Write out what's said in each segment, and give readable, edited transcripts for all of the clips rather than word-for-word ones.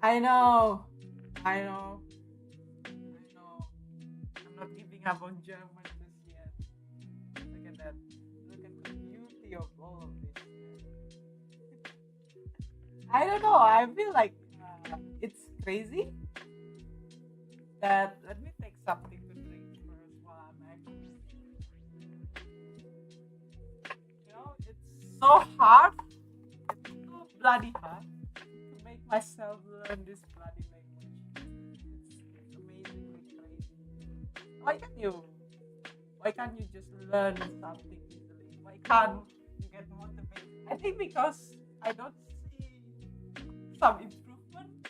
I know. I know. I know. I'm not giving up on German just yet. Look at that. Look at the beauty of all of this. I don't know. I feel like it's crazy that. Let me take something to drink first while I'm actually. It's so hard. It's so bloody hard to make myself learn this bloody language. It's amazingly crazy. Why can't you? Why can't you just learn something easily? Why can't you get motivated? I think because I don't see some improvement.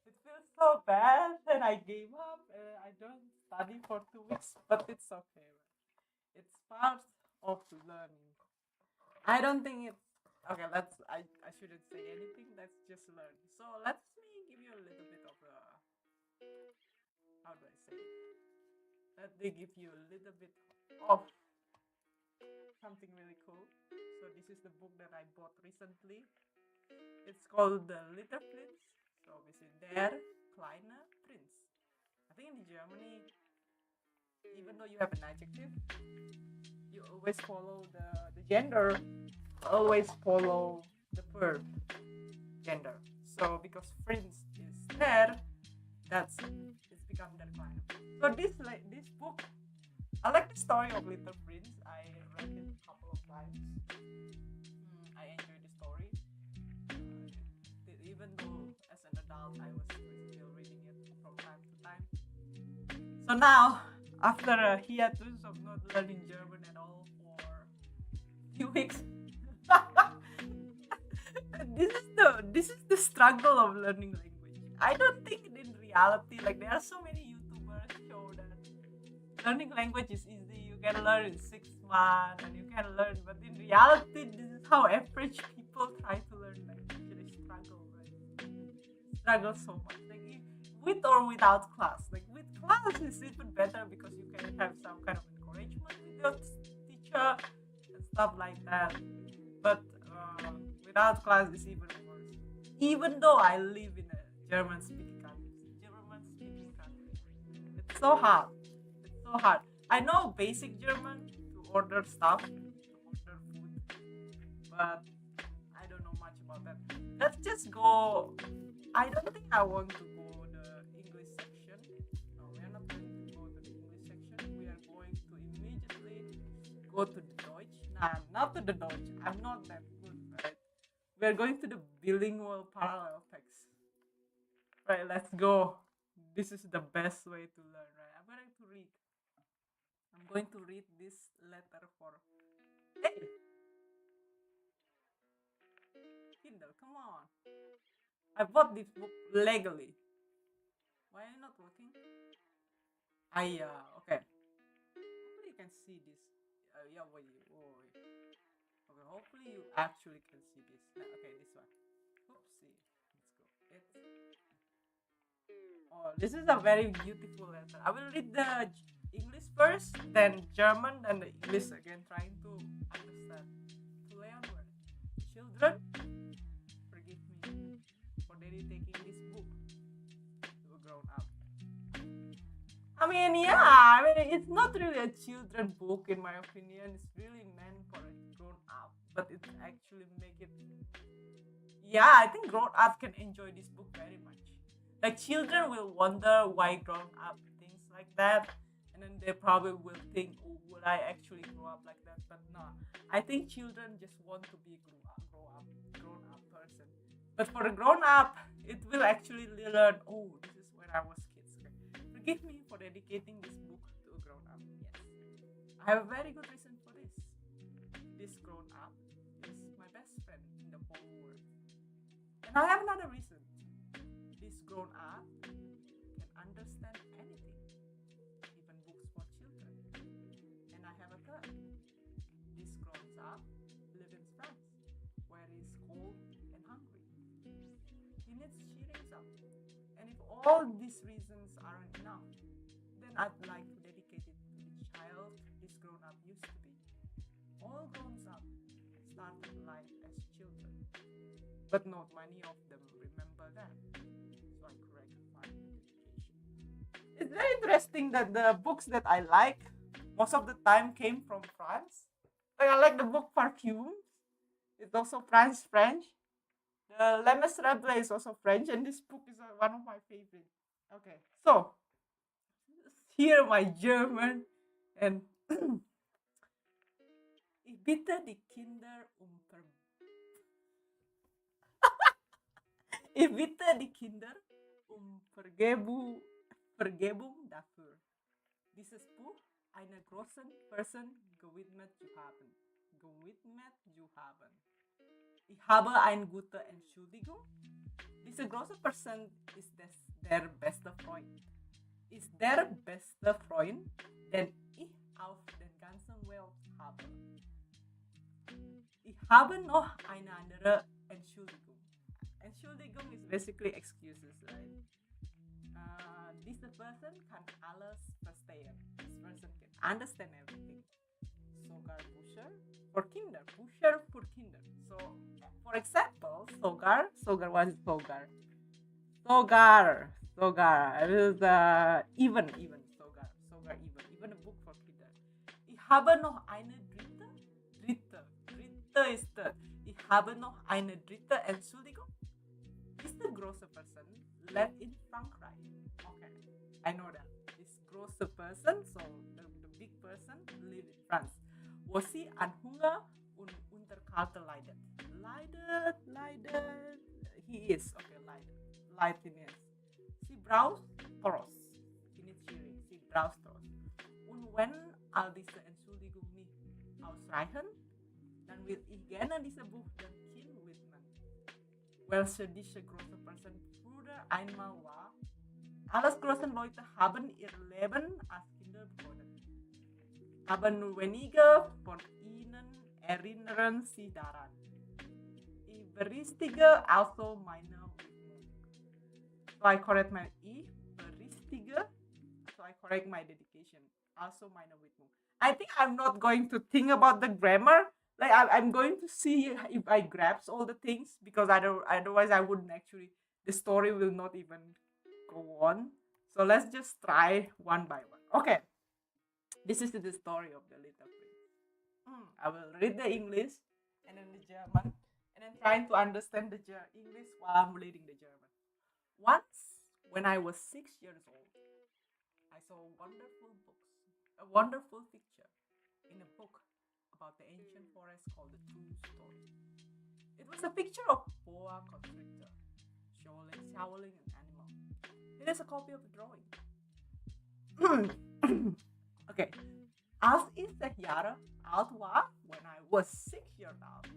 It feels so bad, and I gave up. I don't study for 2 weeks, but it's okay. It's part of learning. I don't think it's okay. I shouldn't say anything. Let's just learn. So let me give you a little bit of a how do I say it? Let me give you a little bit of something really cool. So this is the book that I bought recently. It's called The Little Prince. So obviously Der kleine Prinz. I think in Germany, even though you have an adjective, you always follow the gender, always follow the verb gender. So because Prince is there, it's become Der kleine. So this book, I like the story of Little Prince. I read it a couple of times. I enjoy the story. Even though as an adult I was still reading it from time to time. So now, after a hiatus of not learning German at all for a few weeks, this is the struggle of learning language. I don't think in reality, like there are so many YouTubers show that learning language is easy. You can learn in 6 months and you can learn, but in reality, this is how average people try to learn language. They struggle, right? Struggle so much. Like with or without class. Like with class is even better because you can have some kind of encouragement with your teacher and stuff like that. But without class is even worse. Even though I live in a German-speaking country, it's so hard. It's so hard. I know basic German to order stuff, to order food, but I don't know much about that. Let's just go. I don't think I want to go the English section. No, we are not going to go to the English section. We are going to immediately go to the Deutsch. Nah, not to the Deutsch. I'm not that good, right? We are going to the bilingual parallel text. Right, let's go. This is the best way to learn, right? I'm going to read this letter for. Hey, Kindle, come on. I bought this book legally. Why are you not working? Okay. Hopefully you can see this. Yeah, wait. Okay, hopefully you actually can see this. Okay, this one. Oopsie. Let's go. This is a very beautiful letter. I will read the English first, then German, then the English again, trying to understand. To Leonard, children, forgive me for dedicating this book to a grown up. It's not really a children book in my opinion. It's really meant for a grown up, but it actually make it. Yeah, I think grown up can enjoy this book very much. Like children will wonder why grown up things like that, and then they probably will think, "Oh, will I actually grow up like that?" But no, I think children just want to be grown up person. But for a grown up, it will actually learn. Oh, this is when I was kids. Okay. Forgive me for dedicating this book to a grown up. Yes, I have a very good reason for this. This grown up is my best friend in the whole world, and I have another reason. This grown up can understand anything, even books for children. And I have a third. This grown up lives in France, where he's cold and hungry. He needs cheering up. And if all these reasons aren't enough, then I'd like to dedicate it to the child this grown up used to be. All grown up started life as children. but not many of them remember that. So I correct my education. It's very interesting that the books that I like most of the time came from France. Like I like the book Perfume. It's also French. The Les Miserables is also French, and this book is one of my favorite. Okay, so here my German and ich bitte die Kinder ich bitte die Kinder Vergebung dafür. Dieses Buch einer großen Person gewidmet zu haben. Ich habe eine gute Entschuldigung. Diese große Person ist der beste Freund. Ist der beste Freund, den ich auf der ganzen Welt habe. Ich habe noch eine andere Entschuldigung. Entschuldigung is basically excuses, right? This person kann alles verstehen. This person can understand everything. Sogar Bücher for Kinder. Bücher für Kinder. So, for example, Sogar. What is Sogar? Sogar. It is even Sogar. Even a book for Kinder. Ich habe noch eine dritte ist ich habe noch eine dritte Entschuldigung. Ist the große Person lebt in Frankreich? Okay, I know that. This große Person, so the big person, live in France. Wo sie an Hunger und Unterkalte leidet. He is, okay, leidet. Sie braucht Trost. Sie braucht Trost. Und wenn all diese Entschuldigungen nicht ausreichen, dann will ich gerne diese Buch dem Kind widmen. Welche diese große Person früher einmal war. Alles große Leute haben ihr Leben als Kinder begonnen. Aber nur wenige von ihnen erinnern sich daran. Ich berichtige also meine Widmung. So I correct my dedication. Also meine Widmung. I think I'm not going to think about the grammar. Like I'm going to see if I grasp all the things, because otherwise I wouldn't actually, the story will not even go on. So let's just try one by one. Okay, this is the story of the Little Prince. I will read the English and then the German, and then trying to understand the English while I'm reading the German. Once, when I was 6 years old, I saw a wonderful picture in a book about the ancient forest called The True Story. It was a picture of boa constrictor, showering an animal. It is a copy of the drawing. Okay. Als ich 6 Jahre alt war, when I was 6 years old,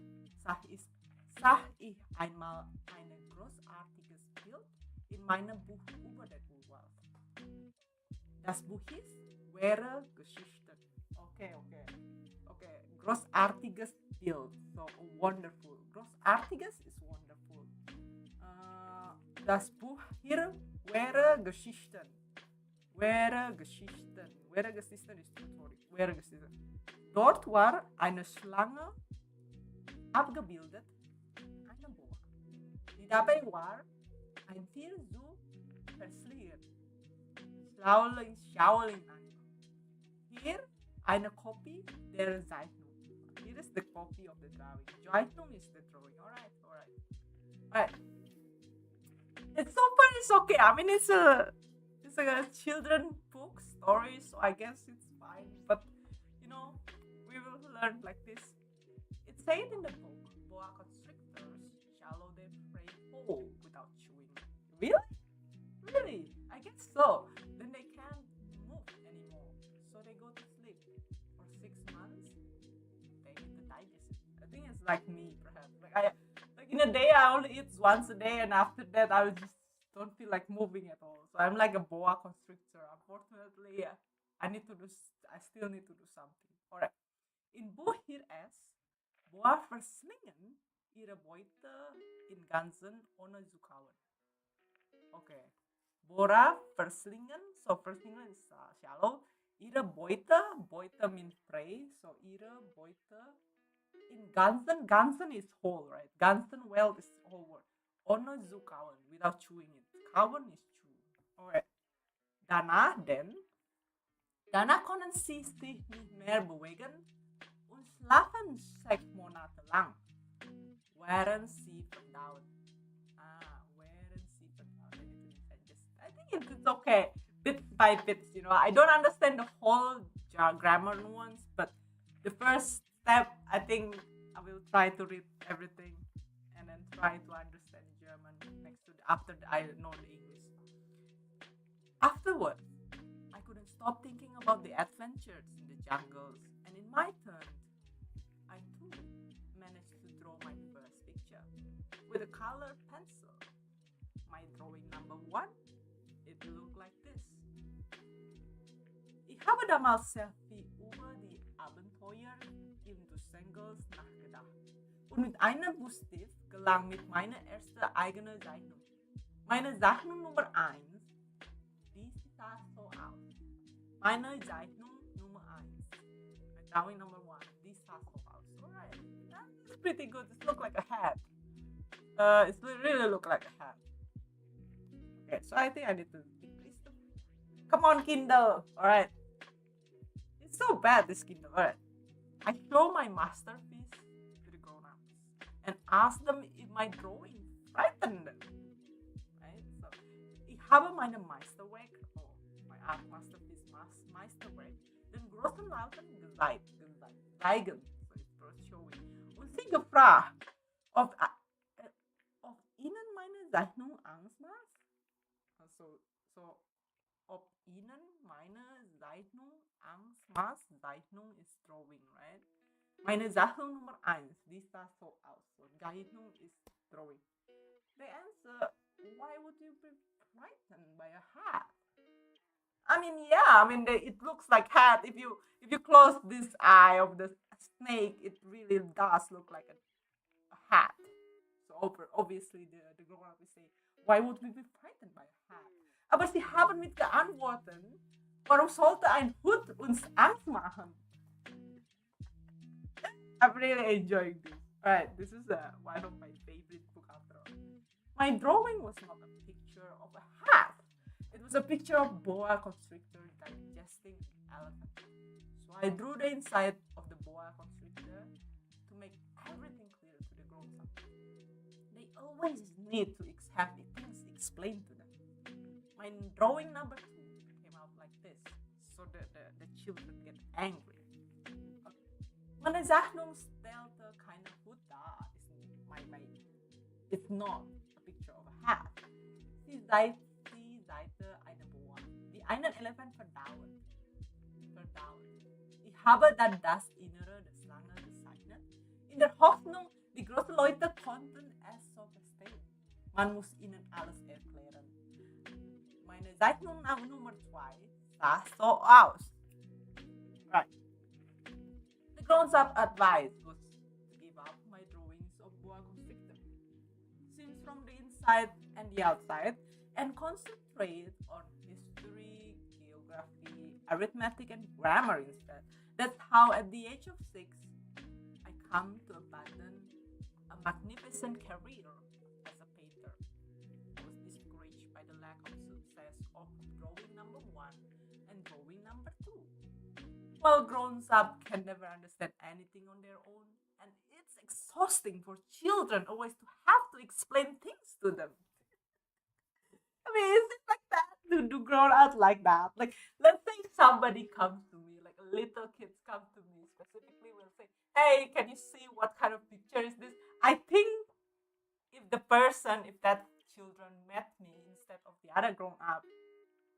sah ich einmal ein großartiges Bild in meinem Buch über den Urwald. Das Buch hieß Wahre Geschichten. Okay. Großartiges Bild. So wonderful. Großartiges is wonderful. Das Buch hier, Wahre Geschichten. Wahre Geschichten is true story. Wahre Geschichten. Dort war eine Schlange abgebildet, eine Boa, die dabei war, ein Tier zu verschlingen. Schauling Animal. Hier eine Kopie der Zeichnung. Here is the copy of the drawing. Zeichnung is the drawing. Alright. It's so far, it's okay. I mean, it's a children book story, so I guess it's fine. But we will learn like this. It said in the book, boa constrictors swallow their prey whole without chewing. Really? I guess so. Then they can't move anymore, so they go to sleep for 6 months. They get to digest it. I think it's like me, perhaps. Like in a day, I only eat once a day, and after that, I just don't feel like moving at all. So I'm like a boa constrictor. Unfortunately, I still need to do something. Alright. In Buch hier ist, Boa verslingen ihre Beute in Ganzen ohne zu kauen. Okay. Boa verslingen, so verslingen is shallow. Ihre Beute means prey, so ihre Beute in Ganzen is whole, right? Ganzen, well, is whole word. ohne zu kauen, without chewing it. Kauen is chew. Alright. Daarna konden sie sich nicht mehr bewegen und schlafen 6 Monate lang. Wären sie verdaut. Wären sie verdaut. I think it's okay. Bits by bits, I don't understand the whole grammar nuance, but the first step, I think I will try to read everything and then try to understand German after I know the English. Afterwards, I couldn't stop thinking about the adventures in the jungles, and in my turn, I too managed to draw my first picture with a colored pencil. My drawing number 1, it looked like this. Ich habe damals sehr viel über die Abenteuer im Dschungel nachgedacht und mit einem Buchstaben gelang mit meiner ersten eigenen Zeichnung. Meine Zeichnung Nummer 1, die sah so aus. Meine Zeichnung Nummer 1. My drawing number 1, this sah so aus. Alright, that's pretty good. It looks like a hat. It really look like a hat. Okay, so I think I need to increase the... Come on, Kindle. Alright. It's so bad, this Kindle. Alright. I show my masterpiece to the grown-ups and ask them if my drawing frightened them. Right? So, ich habe meine Meisterwerk, my art masterpiece, Meisterwerk, den großen Leuten zeigen, so it's worth showing. Und sie gefragt, ob ihnen meine Zeichnung Angst macht. So, ob ihnen meine Zeichnung Angst macht. Zeichnung is drawing, right? Meine Zeichnung Nummer 1, die sah so aus. So, Zeichnung is drawing. They answer, why would you be frightened by a hat? I mean, yeah, it looks like hat. If you close this eye of the snake, it really does look like a hat. So obviously the grown-up will say, why would we be frightened by a hat? Aber sie haben mit geantwortet, warum sollte ein Hut uns Angst machen? I'm really enjoying this. Alright, this is one of my favorite book after all. My drawing was not a picture of a hat. It was a picture of boa constrictor digesting an elephant. So I drew the inside of the boa constrictor to make everything clear to the grown-ups. They always need to have things explained to them. My drawing number 2 came out like this, so the children get angry. Meine Zeichnung stellte keine Hut dar. It's not a picture of a hat. Sie Seite eine Boa, die einen Elefant verdaut. Ich habe dann das Innere der Schlange gezeichnet, in der Hoffnung, die großen Leute konnten es so verstehen. Man muss ihnen alles erklären. Meine Zeichnung Nummer 2 sah so aus. Right. The grown-up advice was to give up my drawings of boa constrictor, scenes from the inside and the outside, and concentrate on history, geography, arithmetic, and grammar instead. That's how, at the age of 6, I come to abandon a magnificent career as a painter. I was discouraged by the lack of success of drawing number 1 and drawing number 2. Well, grown-up can never understand anything on their own, and it's exhausting for children always to have to explain things to them. I mean, is it like that? Do grown up like that? Like, let's say somebody comes to me, like a little kids come to me specifically, will say, "Hey, can you see what kind of picture is this?" I think if that children met me instead of the other grown up,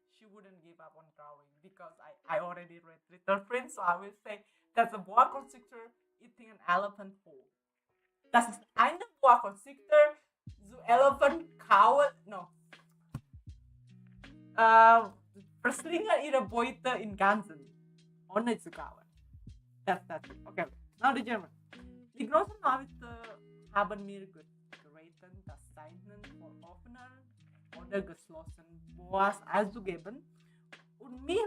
she wouldn't give up on drawing because I already read Little Prince, so I will say that's a boa constrictor eating an elephant whole. Das ist eine boa constrictor, so elephant kauen, no. Verschlingen ihre Beute in Ganzen, ohne zu kauen. That's it. Okay, now the German. Die großen Leute haben mir geraten, das Zeichnen vor offener oder geschlossenen Boas auszugeben und mich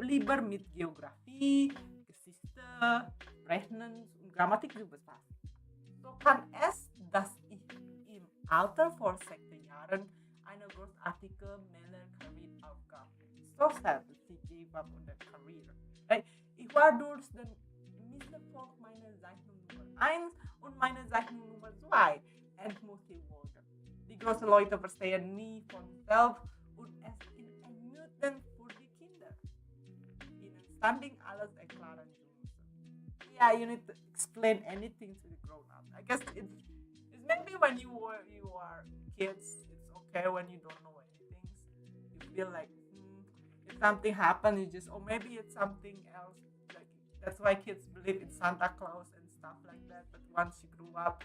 lieber mit Geografie, Geschichte, Rechnen und Grammatik zu befassen. So kann es, dass ich im Alter voor sekte jaren eine großartige Mailerkarrieraufgabe. So sad that she gave up on their career. Right? Ich war durch den Misserfolg meiner Zeichnung Nummer 1 und meine Zeichnung Nummer 2 entmutigt worden. Die großen Leute verstehen nie von selbst und es ist ermüdend für die Kinder. Ihnen standing alles erklären zu müssen. Yeah, you need to explain anything to the grown up. I guess it's maybe when you are kids, it's okay when you don't know anything. You feel like if something happened, you just or maybe it's something else. Like that's why kids believe in Santa Claus and stuff like that. But once you grew up,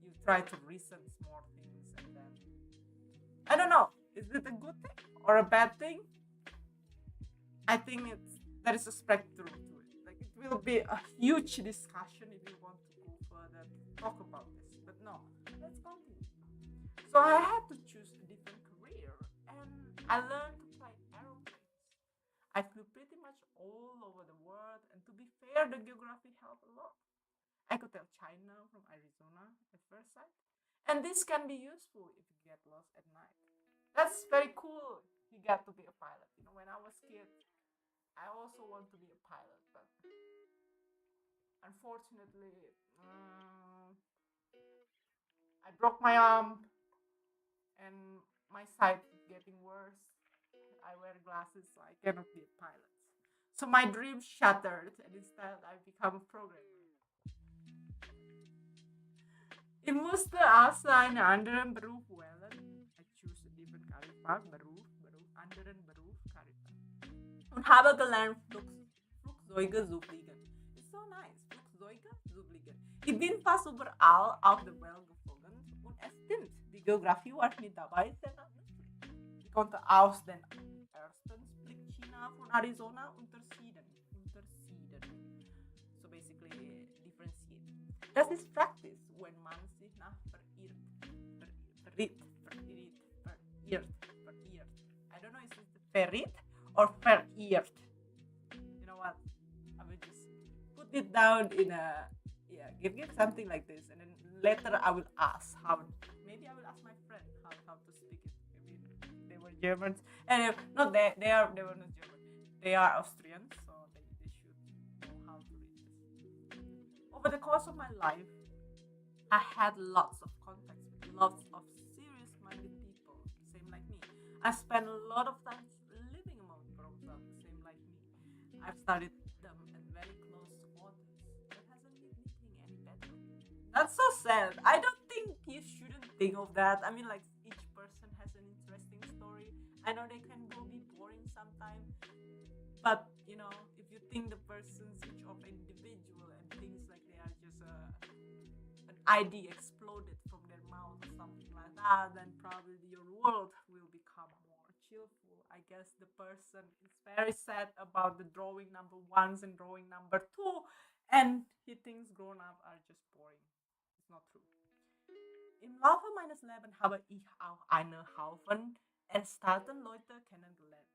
you try to reason more things, and then I don't know. Is it a good thing or a bad thing? I think there is a spectrum to it. Like it will be a huge discussion if you want to go further to talk about this. But no, let's continue. So I had to choose a different career, and I learned to fly aeroplanes. I flew pretty much all over the world, and to be fair, the geography helped a lot. I could tell China from Arizona at first sight, and this can be useful if you get lost at night. That's very cool. You get to be a pilot. You know, when I was kid, I also want to be a pilot, but unfortunately, I broke my arm and my sight is getting worse. I wear glasses, so I cannot be a pilot. So my dream shattered, and instead I become a programmer. Ich musste also einen anderen Beruf wählen. I choose a different career anderen Beruf, und habe gelernt, Flugzeuge zu fliegen. It's so nice, Flugzeuge zu fliegen. Ich bin fast überall auf der Welt geflogen und es stimmt, die Geografie war mit dabei sehr nützlich. Ich konnte aus den ersten Blick China von Arizona unterschieden. So basically differentiate. Das ist Practice, wenn man sich nach verirrt. I don't know if it's verirrt or verirrt. You know what? I will just put it down in a give something like this, and then later I will ask how. Maybe I will ask my friend how to speak it. Maybe they were Germans, and not they were not German. They are Austrians, so they should know how to read this. Over the course of my life, I had lots of contacts with lots of serious-minded people, same like me. I spent a lot of time living among grown ups, same like me. I've studied them at very close quarters. That hasn't made me think any better. That's so sad. I don't think you shouldn't think of that. I mean, like each person has an interesting story. I know they can go be boring sometimes, but if you think the person's each of individual and things like they are just an idea exploded from their mouth or something like that, then probably your world will become more cheerful. I guess the person is very sad about the drawing number ones and drawing number two, and he thinks grown up are just boring. It's not true. Im Laufe meines Lebens habe ich auch einen Haufen erstarrten Leute kennengelernt.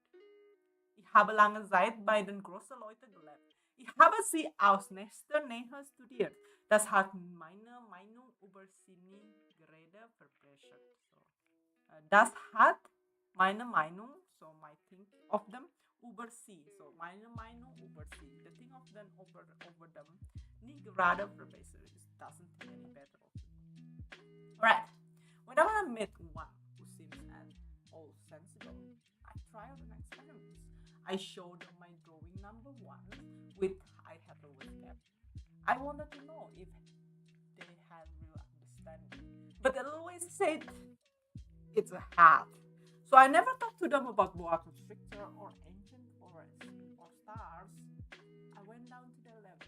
Ich habe lange Zeit bei den großen Leuten gelebt. Ich habe sie aus nächster Nähe studiert. Das hat meine Meinung über sie nie gerade verbessert. Das hat meine Meinung, so my think of them, über sie. So meine Meinung über sie. The thing of them over them. Nie gerade verbessert. It doesn't think any better of it. Alright. Whenever I meet one who seems at all sensible, I try out an experiment. I showed them my drawing number one, which I had always kept. I wanted to know if they had real understanding. But they always said it's a hat. So I never talked to them about boa constrictor or ancient forests or stars. I went down to their level.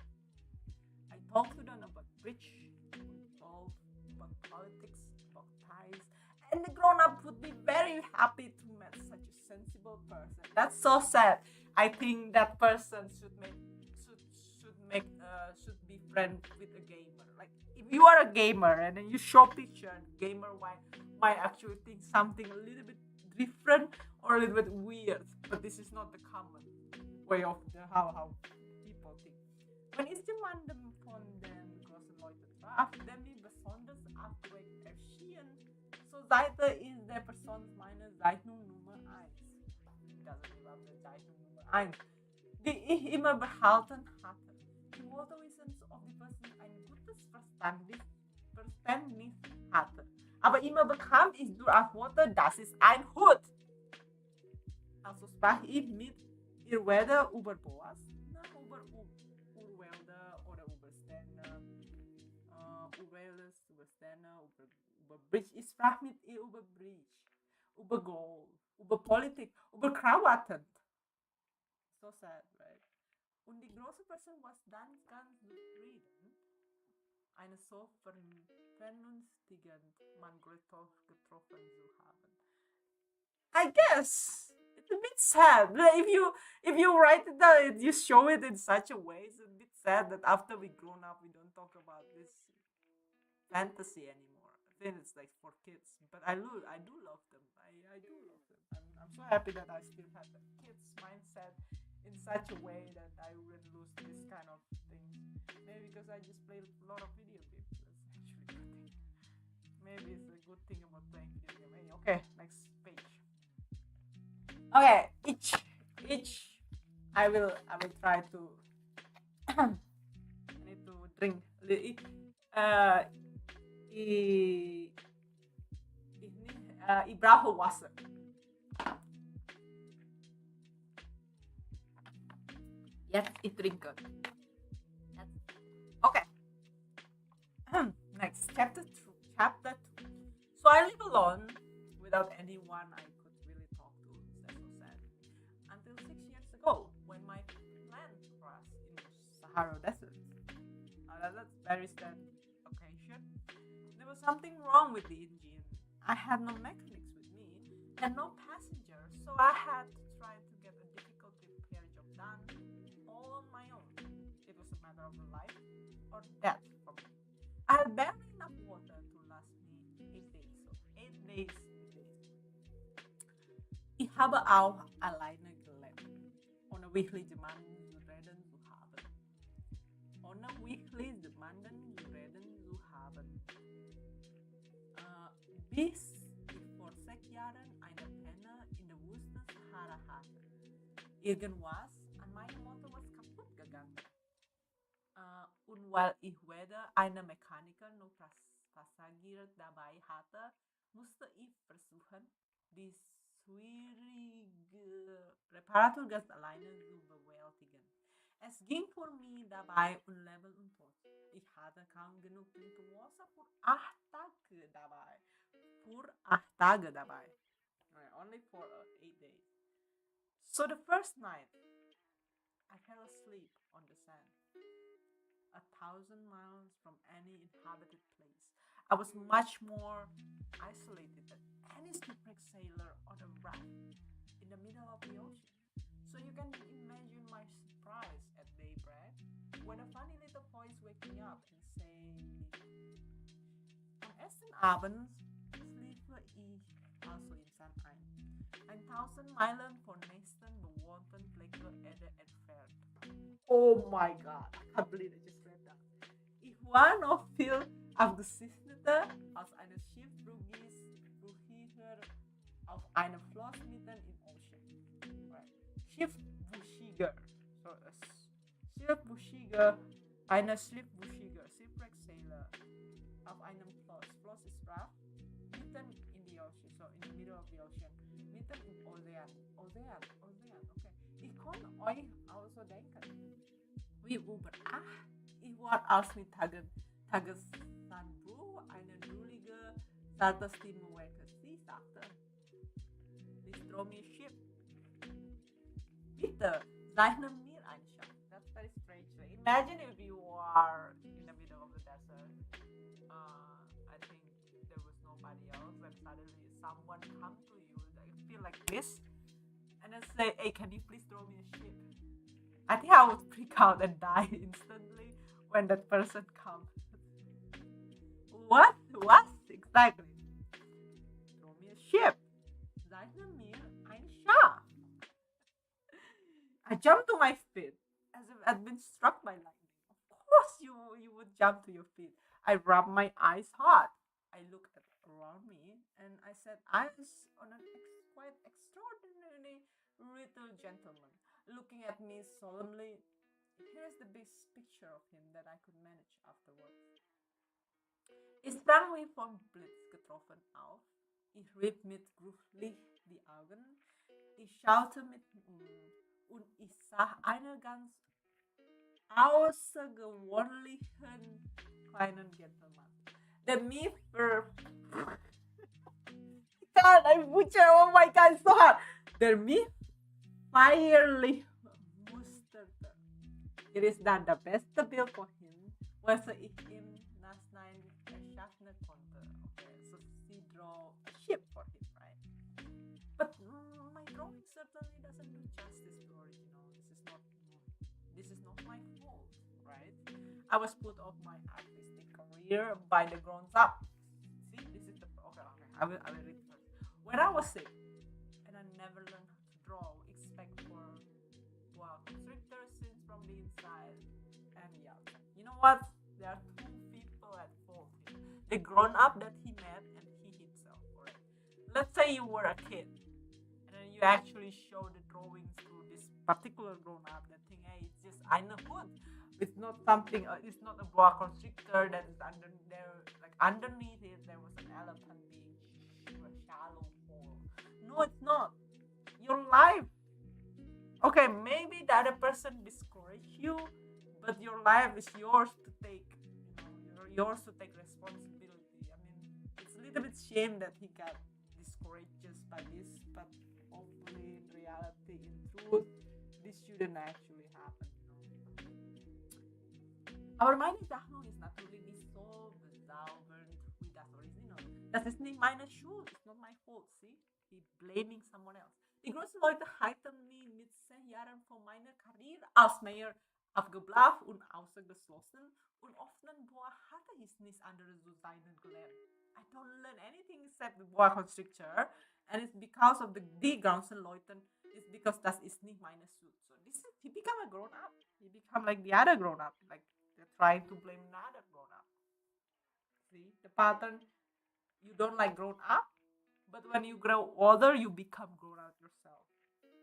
I talked to them about bridge, about golf, about politics, about ties, and the grown-up would be very happy to meet such a sensible person. That's so sad. I think that person should be friends with a gamer. Like if you are a gamer and then you show picture and gamer might actually think something a little bit different or a little bit weird. But this is not the common way of how people think. Men is jemand von den großen Leuten war, dem die besonders abweg erschienen So Seite ist der Person meiner Zeichnung Nummer eins. Das ist überhaupt die Zeichnung Nummer eins, die ich immer behalten hatte. Die Wortwissens of die Person ein gutes Verständnis hatte. Aber immer bekannt ist durch Antworten, das ist ein Hut. Also sprach ich mit ihr weder über Boas, noch über Urwälder oder über Sterne, Urwälder, über Sterne, über Bridge. Ich sprach mit ihr über Bridge, über Gold, über Politik, über Krawatten. So sad, right? Und die große Person was dann ganz zufrieden, eine so vernünftigen Mann getroffen zu haben. I guess it's a bit sad. Like, if you write it down, you show it in such a way, it's a bit sad that after we grown up, we don't talk about this fantasy anymore. I think it's like for kids, but I do love them. I do love them. I'm so happy that I still have the kids mindset in such a way that I wouldn't lose this kind of things. Maybe because I just play a lot of video games. That's actually a good thing. Maybe it's a good thing about playing video game. Okay, next page. Okay, each I will try to I need to drink uh I brauche Wasser. Jetzt ich trinke. Okay. Next chapter 2. So I live alone without anyone I could really talk to. That's so sad. Until 6 years ago, when my plane crashed in the Sahara Desert. That's very sad occasion. There was something wrong with the engine. I had no mechanics with me and no passengers, so I had to try to get a difficult repair job done all on my own. It was a matter of life or death for me. I had barely enough water to last me 8 days. So 8 days. Ich habe auch alleine gelebt, ohne wirklich jemanden zu reden zu haben. Ohne wirklich jemanden zu reden zu haben. Bis ich vor 6 Jahren eine Panne in der Wüste Sahara hatte. Irgendwas an meinem Motor was kaputt gegangen. Und weil ich weder einen Mechaniker noch Passagier dabei hatte, musste ich versuchen, die schwierige Reparatur ganz alleine zu bewältigen. Es ging für mich dabei um Leben und Tod. Ich hatte kaum genug Trinkwasser für 8 Tage dabei. Only for 8 days. So the first night, I fell asleep on the sand, 1,000 miles from any inhabited place. I was much more isolated than any shipwreck sailor on a raft in the middle of the ocean. So you can imagine my surprise at daybreak when a funny little voice waked me up and say, am ersten Abend schliefe ich also in Sand ein. 1,000 Meilen von nächsten bewohnten Flecken Erde entfernt. Oh my god, I can't believe I just read that. Ich war noch viel auf der Sichtete als eine Schiffbrüchiger auf einem Floß mitten im Ocean. Right. Schiffbrüchiger. So, Schiffbrüchiger, eine Schiffbrüchiger, Shipwreck Sailor auf einem Floß. Floß ist Raft, mitten in the ocean, so in the middle of the ocean. Mitten im Ozean, okay. Ich kann euch also denken, wie über ich war aus mit Tagessandro, eine drullige Salzstimmwerke. Sie sagte, bistro mir Schiff. Bitte, zeichne mir ein Schiff. That's very strange. Imagine if you are in the middle of the desert. I think there was nobody else, and suddenly someone come to you, like feel like this, and then say, "Hey, can you please throw me a ship?" I think I would freak out and die instantly when that person comes. What? What? Exactly. Throw me a ship. Zeichne mir ein Schiff. I jumped to my feet as if I'd been struck by lightning. Of course, you would jump to your feet. I rubbed my eyes hard. I looked around me, and I said I was on an quite extraordinarily little gentleman, looking at me solemnly. Here's the best picture of him that I could manage afterwards. Ich sprang wie vom Blitz getroffen auf. Ich rieb mit gruflich die Augen. Ich schaute mit und ich sah einen ganz außergewöhnlichen kleinen Gentleman, der mir God, I butcher. Oh my God, it's so hard. Der mich feierlich musterte. It is not the beste Bild von ihm, was ich ihm nachsehen erschaffen konnte. Okay, so she draw a ship for him, right? But my drawing certainly doesn't do justice to original. This is not my fault, right? I was put off my artistic career by the grown up. See, this is the okay. I will read first. When I was sick, and I never learned how to draw, expect for boa constrictor scenes from the inside and the outside. You know what? There are two people at fault here: the grown up that he met and he himself. Alright. Let's say you were a kid, and then you actually show the drawings to this particular grown up that think, hey, it's just eine Hund. It's not something. It's not a boa constrictor that is under there. Like underneath it, there was an elephant being a shallow hole. No, it's not. Your life. Okay, maybe the other person discouraged you, but your life is yours to take. Yours to take responsibility. I mean, it's a little bit shame that he got discouraged just by this, but hopefully, in reality, in truth, this shouldn't actually happen. Our meine Sache ist natürlich nicht so bezaubernd wie das Original. Das ist nicht meine Schuld. It's not my fault, see? He blaming someone else. Die großen Leute halten mich mit 10 Jahren von meiner Karriere als Mayor abgeblaffen und ausgeschlossen und offenen Boa hatte ich nichts anderes zu sein gelernt. I don't learn anything except the Boa Constrictor, and it's because of die ganzen Leute. It's because das ist nicht meine Schuld. So he become a grown up. He become like the other grown up, like they're trying to blame another grown up. See the pattern? You don't like grown up, but when you grow older, you become grown up yourself.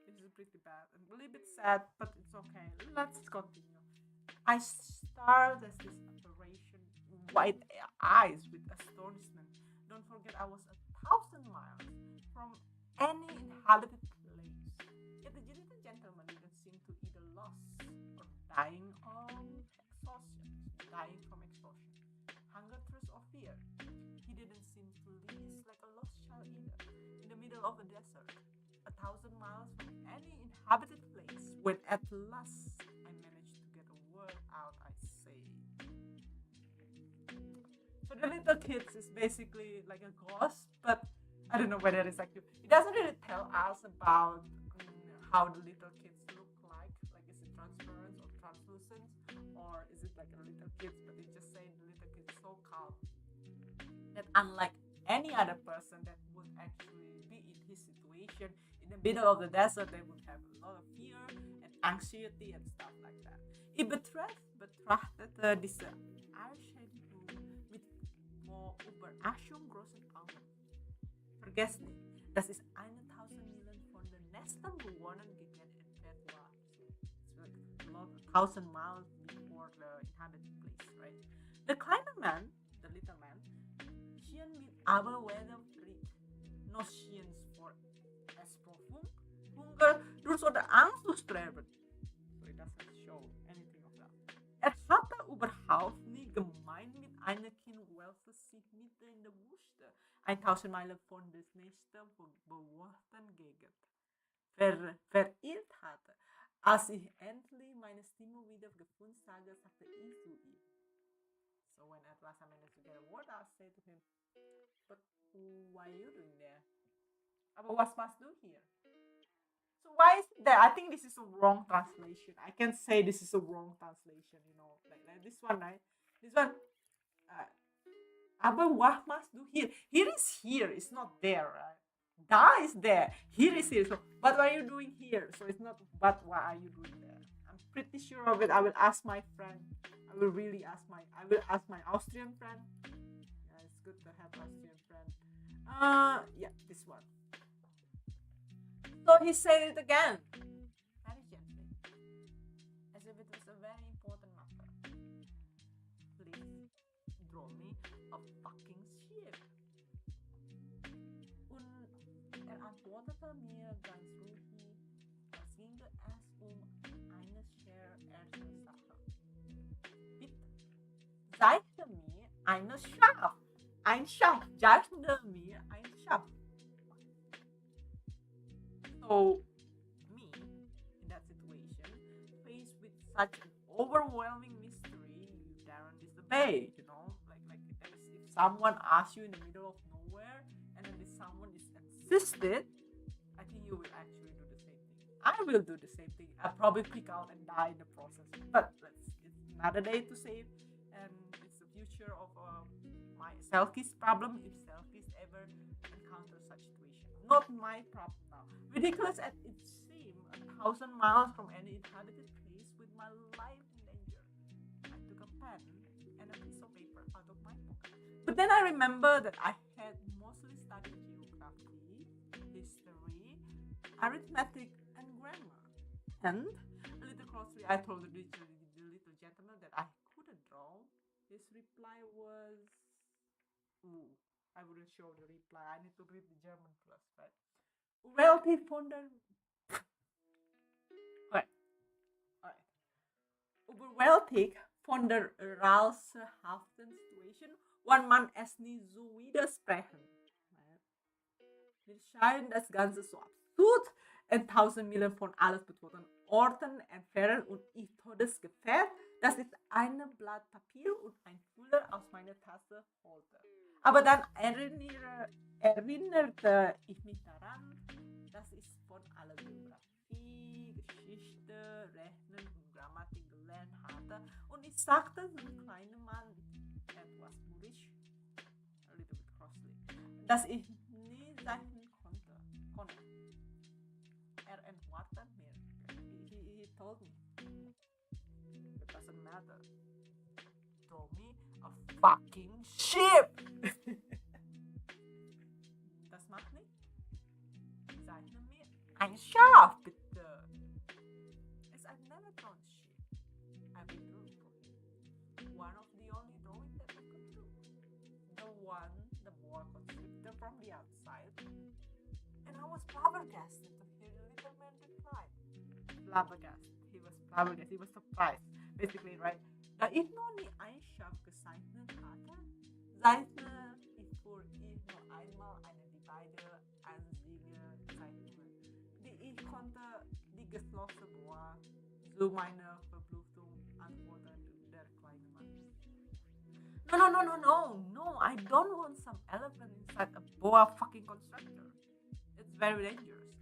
This is pretty bad and a little bit sad, but it's okay. Let's continue. I stared at this apparition, wide eyes with astonishment. Don't forget, I was 1,000 miles from any inhabited place. Yet the gentleman didn't seem to either lost or dying of exhaustion, dying from exhaustion, hunger, thirst, or fear. He didn't seem to least like a lost child either, in the middle of the desert, 1,000 miles from any inhabited place. When at last I managed to get a word out, I say. So the little kids is basically like a ghost, but I don't know whether it's like it doesn't really tell us about how the little kids look like. Like, is it transparent or translucent, or is it like a little kid? But it just say the little kid is so calm that unlike any other person that would actually be in his situation in the middle of the desert, they would have a lot of fear and anxiety and stuff like that. Ich betrachtete diese Erscheinung mit vor Überraschung großen Augen. Vergesst nicht, dass es 1,000 Meilen von den nächsten Bewohnern entfernt war. It's like a lot, 1,000 miles before the inhabited place, right? The kleine man, the little man, schien mit aber weder Fried, noch schien's vor Esprofung, Hunger, Durst oder Angst zu streben. So it doesn't show anything of that. Hatte überhaupt nie gemeint mit einer Kind, welches sich mitten in der Wüste 1,000 Meilen von der nächsten bewohnten Gegend verirrt hatte. Als ich endlich meine Stimme wieder gefunden habe, sagte ich zu ihm. So when at last I managed to get a word, I say to him, but why are you doing there? But what must do here? So why is that? I think this is a wrong translation. I can say this is a wrong translation, like this one, right? This one, but what must do here? Here is here. It's not there, right? Da is there. Here is here. So, but what are you doing here? So it's not, but what are you doing there? I'm pretty sure of it. I will ask my friend. I will ask my Austrian friend. Yeah, it's good to have Austrian friend. Yeah, this one. So he said it again, very gently, as if it was a very important matter. Please draw me a fucking ship. Er antwoordete mir ganz ruhig, es ginge es eine sehr ernste Sache. Bitte, zeichne mir eine Schaf. Ein Schaf. Zeichne mir ein Schaf. So, me, in that situation, faced with such an overwhelming mystery, you daren't disobey, you know? Like if someone asks you in the middle of nowhere and then this someone is insisted, I think you will actually do the same thing. I will do the same thing. I'll probably freak out and die in the process. But it's another day to save, and it's the future of my Selkies problem if Selkies ever encounter such situation. Not my problem now. Ridiculous as it seemed, 1,000 miles from any inhabited place with my life in danger. I took a pen and a piece of paper out of my pocket. But then I remember that I had mostly studied geography, history, arithmetic, and grammar. And a little crossly, I told the little gentleman that I couldn't draw. His reply was, ooh, I wouldn't show the reply. I need to read the German first, right? Wealthy von der. Right, alright. Überwältigt von der raushaften Situation, one man es nie so widersprechen. Wir scheinen das Ganze so absurd, 1.000 Meilen von alles betroffenen Orten entfernt und ich todesgefährdet, dass ich ein Blatt Papier und ein Füller aus meiner Tasse holte. Aber dann erinnerte ich mich daran, dass ich von aller Geografie, Geschichte, Rechnen und Grammatik gelernt hatte und ich sagte zum kleinen Mann etwas mürrisch, a little bit crossly, dass ich nie zeichnen konnte. Er antwortete mir. He told me, it doesn't matter. Draw me a fucking ship! Das macht nicht. Zeichne mir ein Schaf, bitte. As I've never drawn a ship, I withdrew for him. One of the only drawing that I could do. The one, the boa constrictor from the outside. And I was flabbergasted to hear the little man reply. Flabbergasted. He was flabbergasted. He was surprised. Basically, right? Da ich noch nie ein Schaf gezeichnet hatte, zeichne ich für ihn nur einmal eine Divider einzige Zeichnung, die ich konnte, die geschlossene Boa, so meine Verblüffung antwortete der kleine Mann. No, I don't want some elephant inside a boa fucking constructor. It's very dangerous.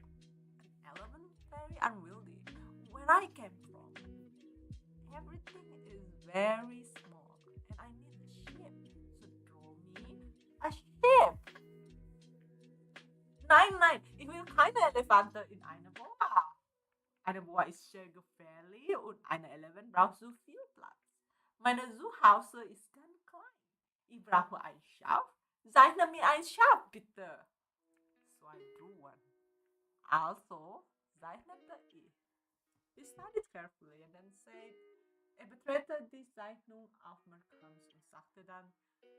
An elephant very unwieldy. Where I came from, everything is very small and I need a ship. So draw me a ship. Nein, ich will keine Elefante in einer Boa. Eine Boa ist sehr gefährlich und eine Elefant braucht so viel Platz. Meine Zuhause ist ganz klein. Ich brauche ein Schaf. Zeichne mir ein Schaf, bitte. So I drew one. Also zeichnete ich. He studied carefully and then said, betrete die Zeichnung aufmerksam und sagte dann,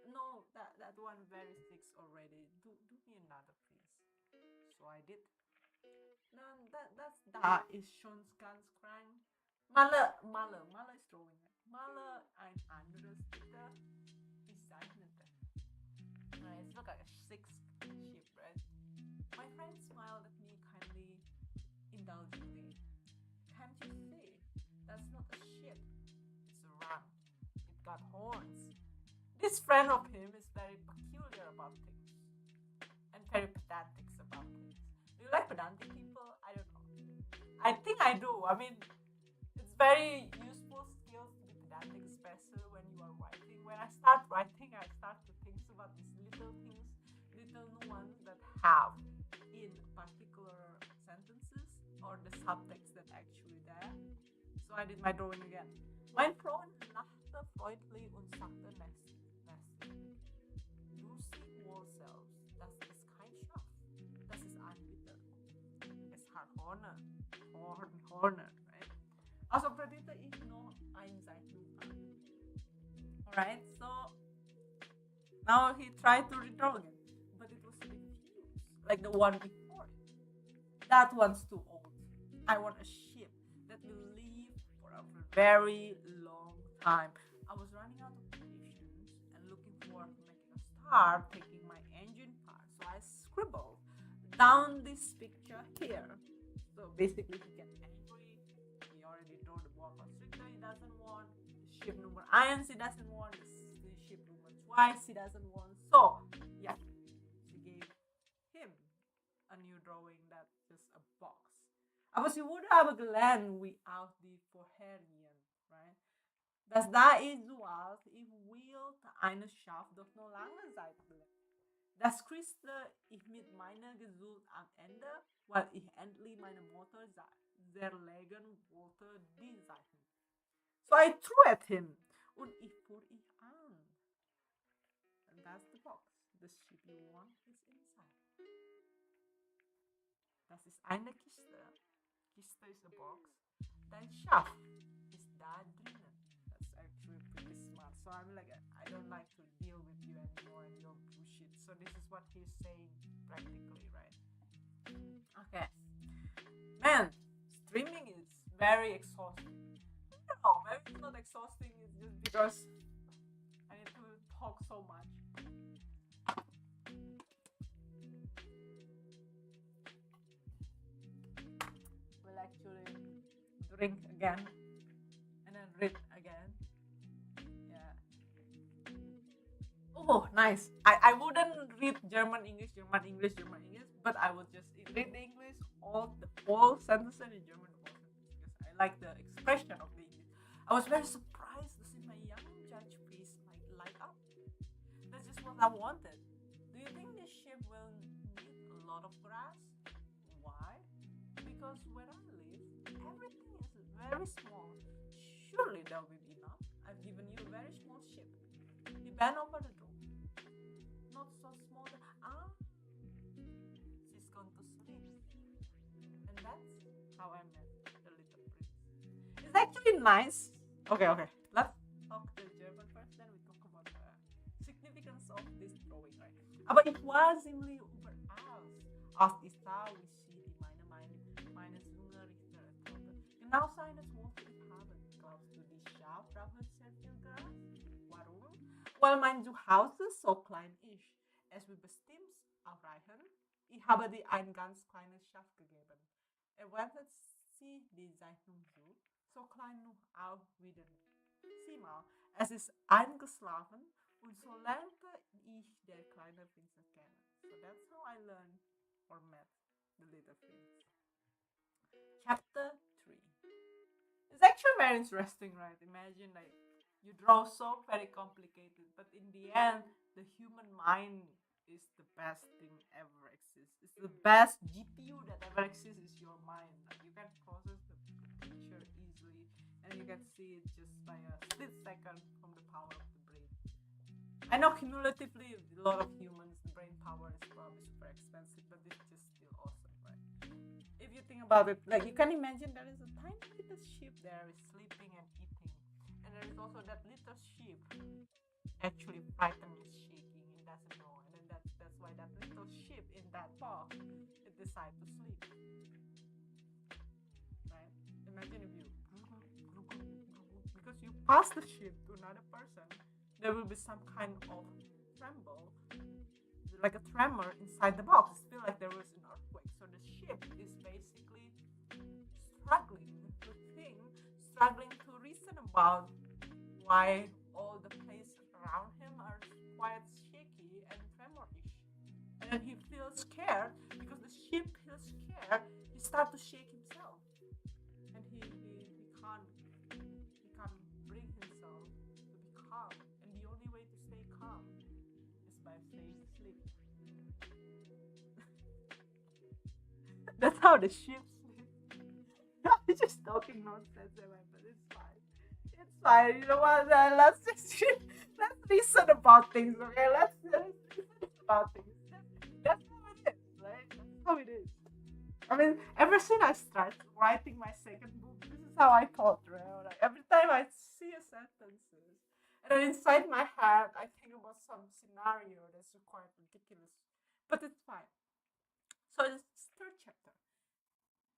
no, that one very sticks already. Do me another, please. So I did. Dann, da ist schon ganz krank. Male ist drawing it. Male ein anderes bitte. Ich zeichnete. It's look like a six ship, right? My friend smiled at me kindly, indulgently. Can't you see? That's not a ship. It's a ram. It got horns. This friend of him is very peculiar about things. And very pedantic about things. Do you like pedantic people? I don't know. I think I do. I mean, it's very useful skills to be pedantic, especially when you are writing. When I start writing, I start to think about these little things, little nuances that have in particular sentences or the subtext that actually there. So I did my drawing again. Mein Freund lachte freundlich und sagte nasty. Lucy Walsels, das ist Hornet, right? Also, Predator is no Einzeichnung. Alright, so now he tried to redraw again, but it was refused, like the one before it. That one's too old. I want a ship that will live for a very long time. I was running out of patience and looking forward to making a start, taking my engine part. So I scribbled down this picture here. So basically, he gets angry. He already drew the boa constrictor he doesn't want. The ship number irons he doesn't want. The ship number twice he doesn't want. So yeah, she gave him a new drawing that's just a box. Aber sie wurde aber gelernt wie auch die vorherigen, right? Das da ist so, als ich wollte eine Schaft doch noch lange Zeit bleiben. Das kriegte ich mit meiner Geduld am Ende, weil ich endlich meine Mutter zerlegen wollte, die Seiten. So I threw at him und ich fuhr ihn an. And that's the box. The ship you want is inside. Das ist eine Kiste. Kiste is a box. Dein Schaft ist da drinnen. That's actually pretty smart. So I'm like, I don't like to deal with you anymore and your bullshit. So this is what he's saying practically, right? Okay. Man, streaming is very exhausting. No, maybe it's not exhausting. It's just because I need to talk so much. Will actually drink again and then read again. Yeah. Oh, nice. I wouldn't read German, English, German, English, German, English, but I would just read the English, all the whole sentences in German, the whole sentence, because I like the expression of the English. I was very surprised to see my young judge face like light up. That's just what I wanted. Do you think this ship will need a lot of grass? Why? Because where I live, everything is very small. Surely there will be enough. I've given you a very small ship. He bent over the door. Not so small that she's going to sleep. And that's how I met the little prince. It's actually nice. Okay. Let's talk the German first, then we talk about the significance of this drawing, right? Aber ich war ziemlich überrascht, als ich sah, wie sie die meine Zunge Richter erkannte. Genau seines wollte ich haben. Glaubst du, die Schaf braucht sehr viel Gras? Warum? Weil mein Zuhause so klein ist. Es wird bestimmt ausreichen. Ich habe dir ein ganz kleines Schaf gegeben. Wendet sie die Zeichnung so klein noch auf wieder. Sieh mal, es ist eingeschlafen und so lernte ich der kleine Prinz kennen. So that's how I learned or met the little prince. Chapter 3. It's actually very interesting, right? Imagine like you draw so very complicated, but in the end, the human mind is the best thing ever exists. It's the best GPU that ever exists is your mind. Like you can process the picture easily, and you can see it just by a split second from the power of the brain. I know cumulatively, a lot of humans, the brain power is probably super expensive, but it's just still awesome, right? If you think about it, like you can imagine there is a tiny little sheep there is sleeping and eating, and there is also that little sheep actually frightened is shaking and doesn't know, and then that's why that little sheep in that box it decides to sleep, right? Imagine if you because you pass the sheep to another person, there will be some kind of tremble, like a tremor inside the box. It feels like there was an earthquake. So the ship is basically struggling to think, struggling to reason about why all the places around him are quite shaky and tremorish. And then he feels scared because the ship feels scared. He starts to shake himself, and he can't bring himself to be calm. And the only way to stay calm is by staying asleep. That's how the ship sleeps. I'm just talking nonsense, but it's fine. It's fine. You know what? Let's just let's reason about things, okay? Let's reason about things. That's how it is, right? That's how it is. mean, ever since I started writing my second book, this is how I thought, right? Like, every time I see a sentences, and then inside my head, I think about some scenario that's quite ridiculous, but it's fine. So this third chapter,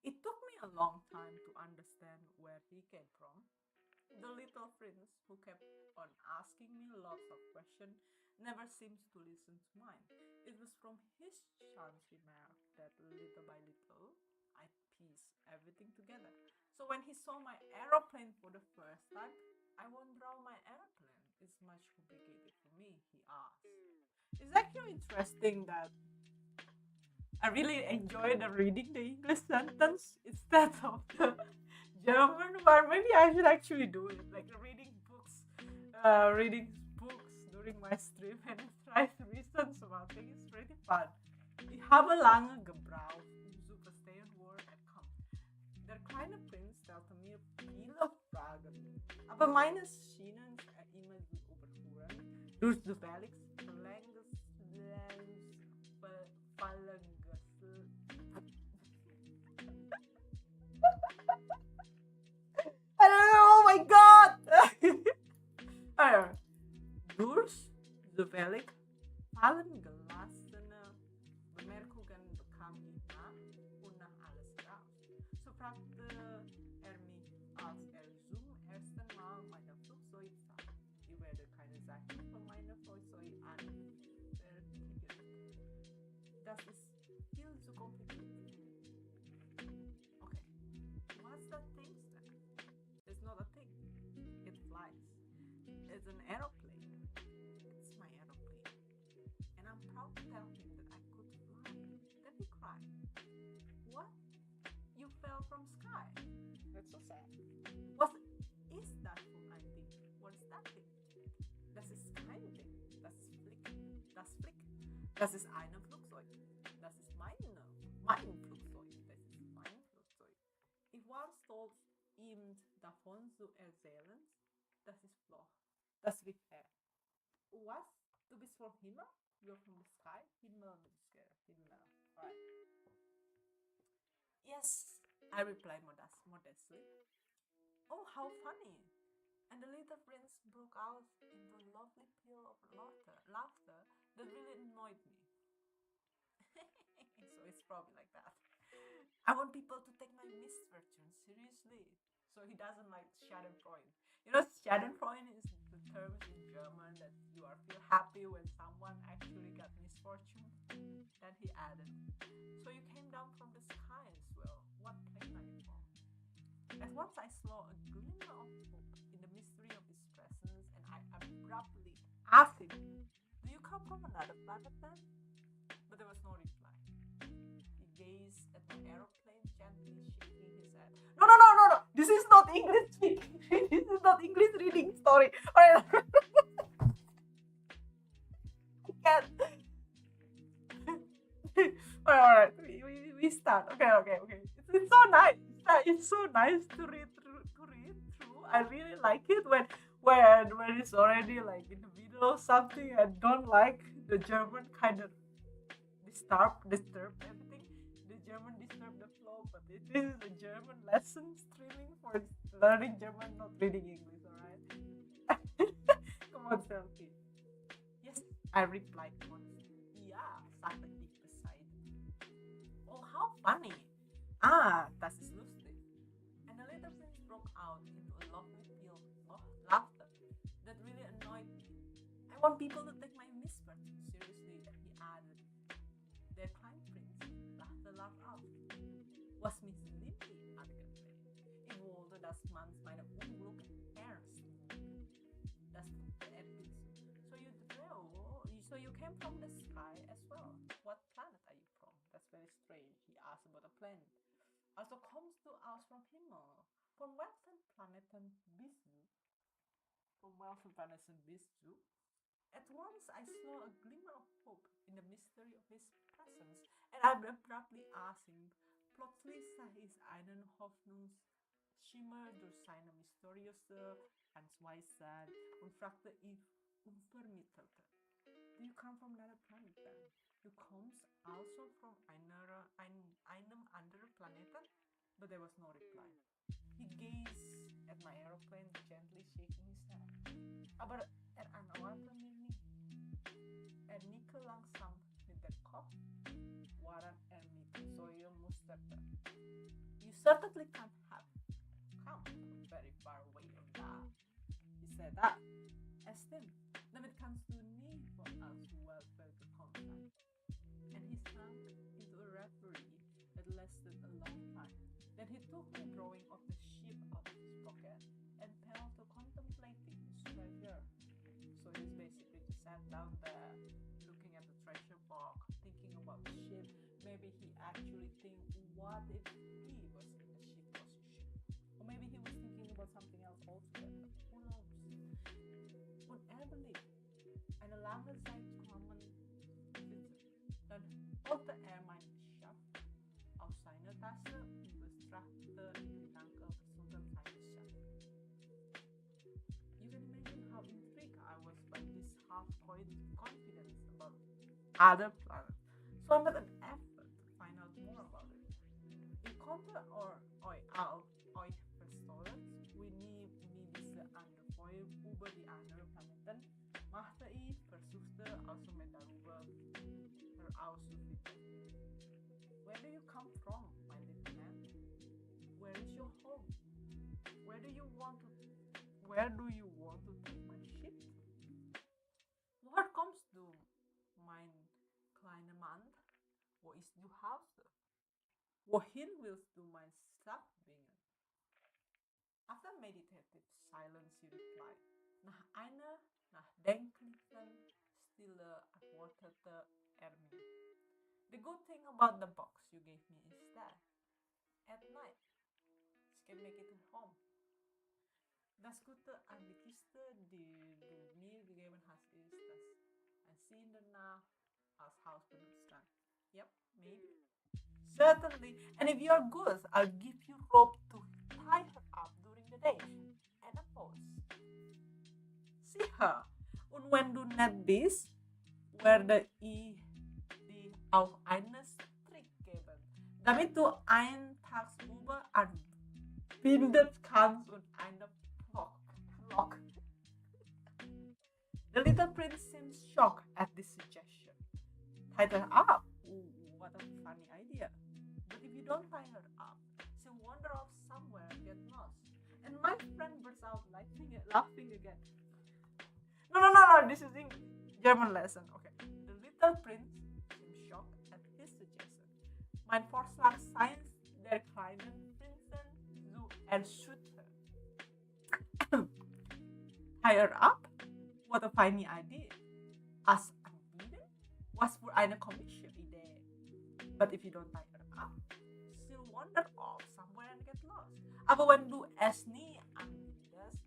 it took me a long time to understand where he came from. The little prince who kept on asking me lots of questions never seems to listen to mine. It was from his charm's remark that little by little I pieced everything together. So when he saw my aeroplane for the first time, I won't draw my aeroplane. It's much complicated for me, he asked. It's actually interesting that I really enjoy the reading the English sentence instead of the German one. Maybe I should actually do it, like reading books during my stream and try to research about things. It's pretty fun. Ich habe lange gebraucht, zu verstehen, woher er kommt. Der kleine Prinz stellte mir viele Fragen, aber meine schienen immer zu überhören. Durch zufällig I don't know, oh my god! Durch zufällig fallen gelassene Bemerkungen bekam ich nach und nach alles raus. So fragte er mich, als er zum ersten Mal meine Flugzeug sah. Ich werde keine Sachen von meiner Flugzeug anfertigen. Das ist viel zu kompliziert. Okay, what's that thing then? It's not a thing. It flies. It's an aeroplane. It's my aeroplane. And I'm proud to tell him that I could fly. Then he cried. What? You fell from sky? That's so sad. What is that for ein Ding? What is that thing? Das ist kein Ding. Das ist Flick. Das Flick. Das ist eine Flugzeug. Das ist mein Flugzeug. Das ist mein Flugzeug. Ich war stolz, ihm davon zu erzählen, dass es flog. Das rief er. Was? Du bist vom Himmel? You're from the sky? Himmel means Himmel. Alright. Yes, I replied modestly. Oh, how funny. And the little prince broke out into a lovely peal of laughter that really annoyed me. So it's probably like that. I want people to take my misfortune seriously. So he doesn't like Schadenfreude. You know, Schadenfreude is the term in German that you are feel happy when someone actually got misfortune. Then he added, so you came down from the sky as well. What plane are you from? At once I saw a glimmer of hope in the mystery of his presence, and I abruptly asked him, do you come from another planet then? But there was no reply. He gazed at my aeroplane, gently shaking his head. No. This is not English speaking. This is not English reading story. Alright. I can't. Alright. We start. Okay. It's so nice. It's so nice to read through. I really like it when it's already like in the middle of something I don't like. The German kind of disturb everything. The German disturb the flow, but this is a German lesson streaming for learning German, not reading English, alright? Come on, Selfie. Yes, I replied once. Yeah, sagte ich bescheiden. Oh, how funny. Das ist lustig. And the little prince broke out into a lovely peal of laughter that really annoyed me. I want people to take my misfortune seriously, and he added. Der kleine Prinz lachte laut auf. Was mich lieblich angefleht. Ich wollte, dass man meine Unglück ernst nimmt. Das tut er hinzu. So you came from the sky as well. What planet are you from? That's very strange. He asked about a planet. Also kommst du aus vom Himmel? Von welchen Planeten bist du? From welchen Planeten bist du? At once I saw a glimmer of hope in the mystery of his presence, and I abruptly asked him, plötzlich sah ich einen Hoffnungsschimmer durch seine mysteriöse Answeisheit und fragte ihn unvermittelt, do you come from another planet then? Du kommst also von einem anderen there was no reply. He gazed at my aeroplane, gently shaking his head. Aber order niet. Niet langzaam met de kop waren niet zo'n musterde. You certainly can't have come from very far away on that. He said that. Esteem, damit kannst du nie von als Weltwelke kommen. And he sank into a reverie that lasted a long time. Then he took the drawing of the ship out of his pocket and fell to contemplating his treasure. So he's basically just sat down there, looking at the treasure box, thinking about the ship. Maybe he actually think, what if he was in the ship was a ship? Or maybe he was thinking about something else altogether. Who knows? Unerbelijk. Eine lange Zeit kommen sitzen. Dann holte meine Schaft aus seiner Tasche und betrachtete in Gedanken versunken seine Schaft. You can imagine how intrigued I was by this half-confidence about other planets. So I made an effort to find out more about it. Ich konnte euch verstohlen, wie diese Anfeuer über die anderen Planeten machte ich, versuchte also mit darüber herauszufinden. Where do you come from, my little man? Where is your home? Where do you want to take my ship? Woher kommst du, mein kleiner Mann? Wo ist du Hause? Wohin willst du mein Stab bringen? After meditative silence, he replied. Nach einer nachdenklichen Stille antwortete mir. The good thing about the box you gave me is that at night, you can make it at home. Das Gute an die Kiste, die du mir gegeben hast, ist, dass ein sie in der Nacht als Haus benutzen kann. Yep, maybe. Certainly. And if you're good, I'll give you rope to tie her up during the day. And a pause. Sicher. Und wenn du nicht bist, werde ich dir auch einen Strick geben, damit du einen tagsüber anbinden kannst und eine Flock. The little prince seemed shocked at this suggestion. Tie her up? Ooh, what a funny idea. But if you don't tie her up, she'll wander off somewhere and get lost. And my friend burst out laughing again. No, this is in German lesson. Okay. The little prince seemed shocked at his suggestion. Mein Vorschlag seien der kleinen Prinzen zu erschüttern. Tie her up? What a funny idea. As anbieten? Was für eine komische Idee. But if you don't tie her up, she'll wander off somewhere and get lost. Aber wenn du es nie anbietest,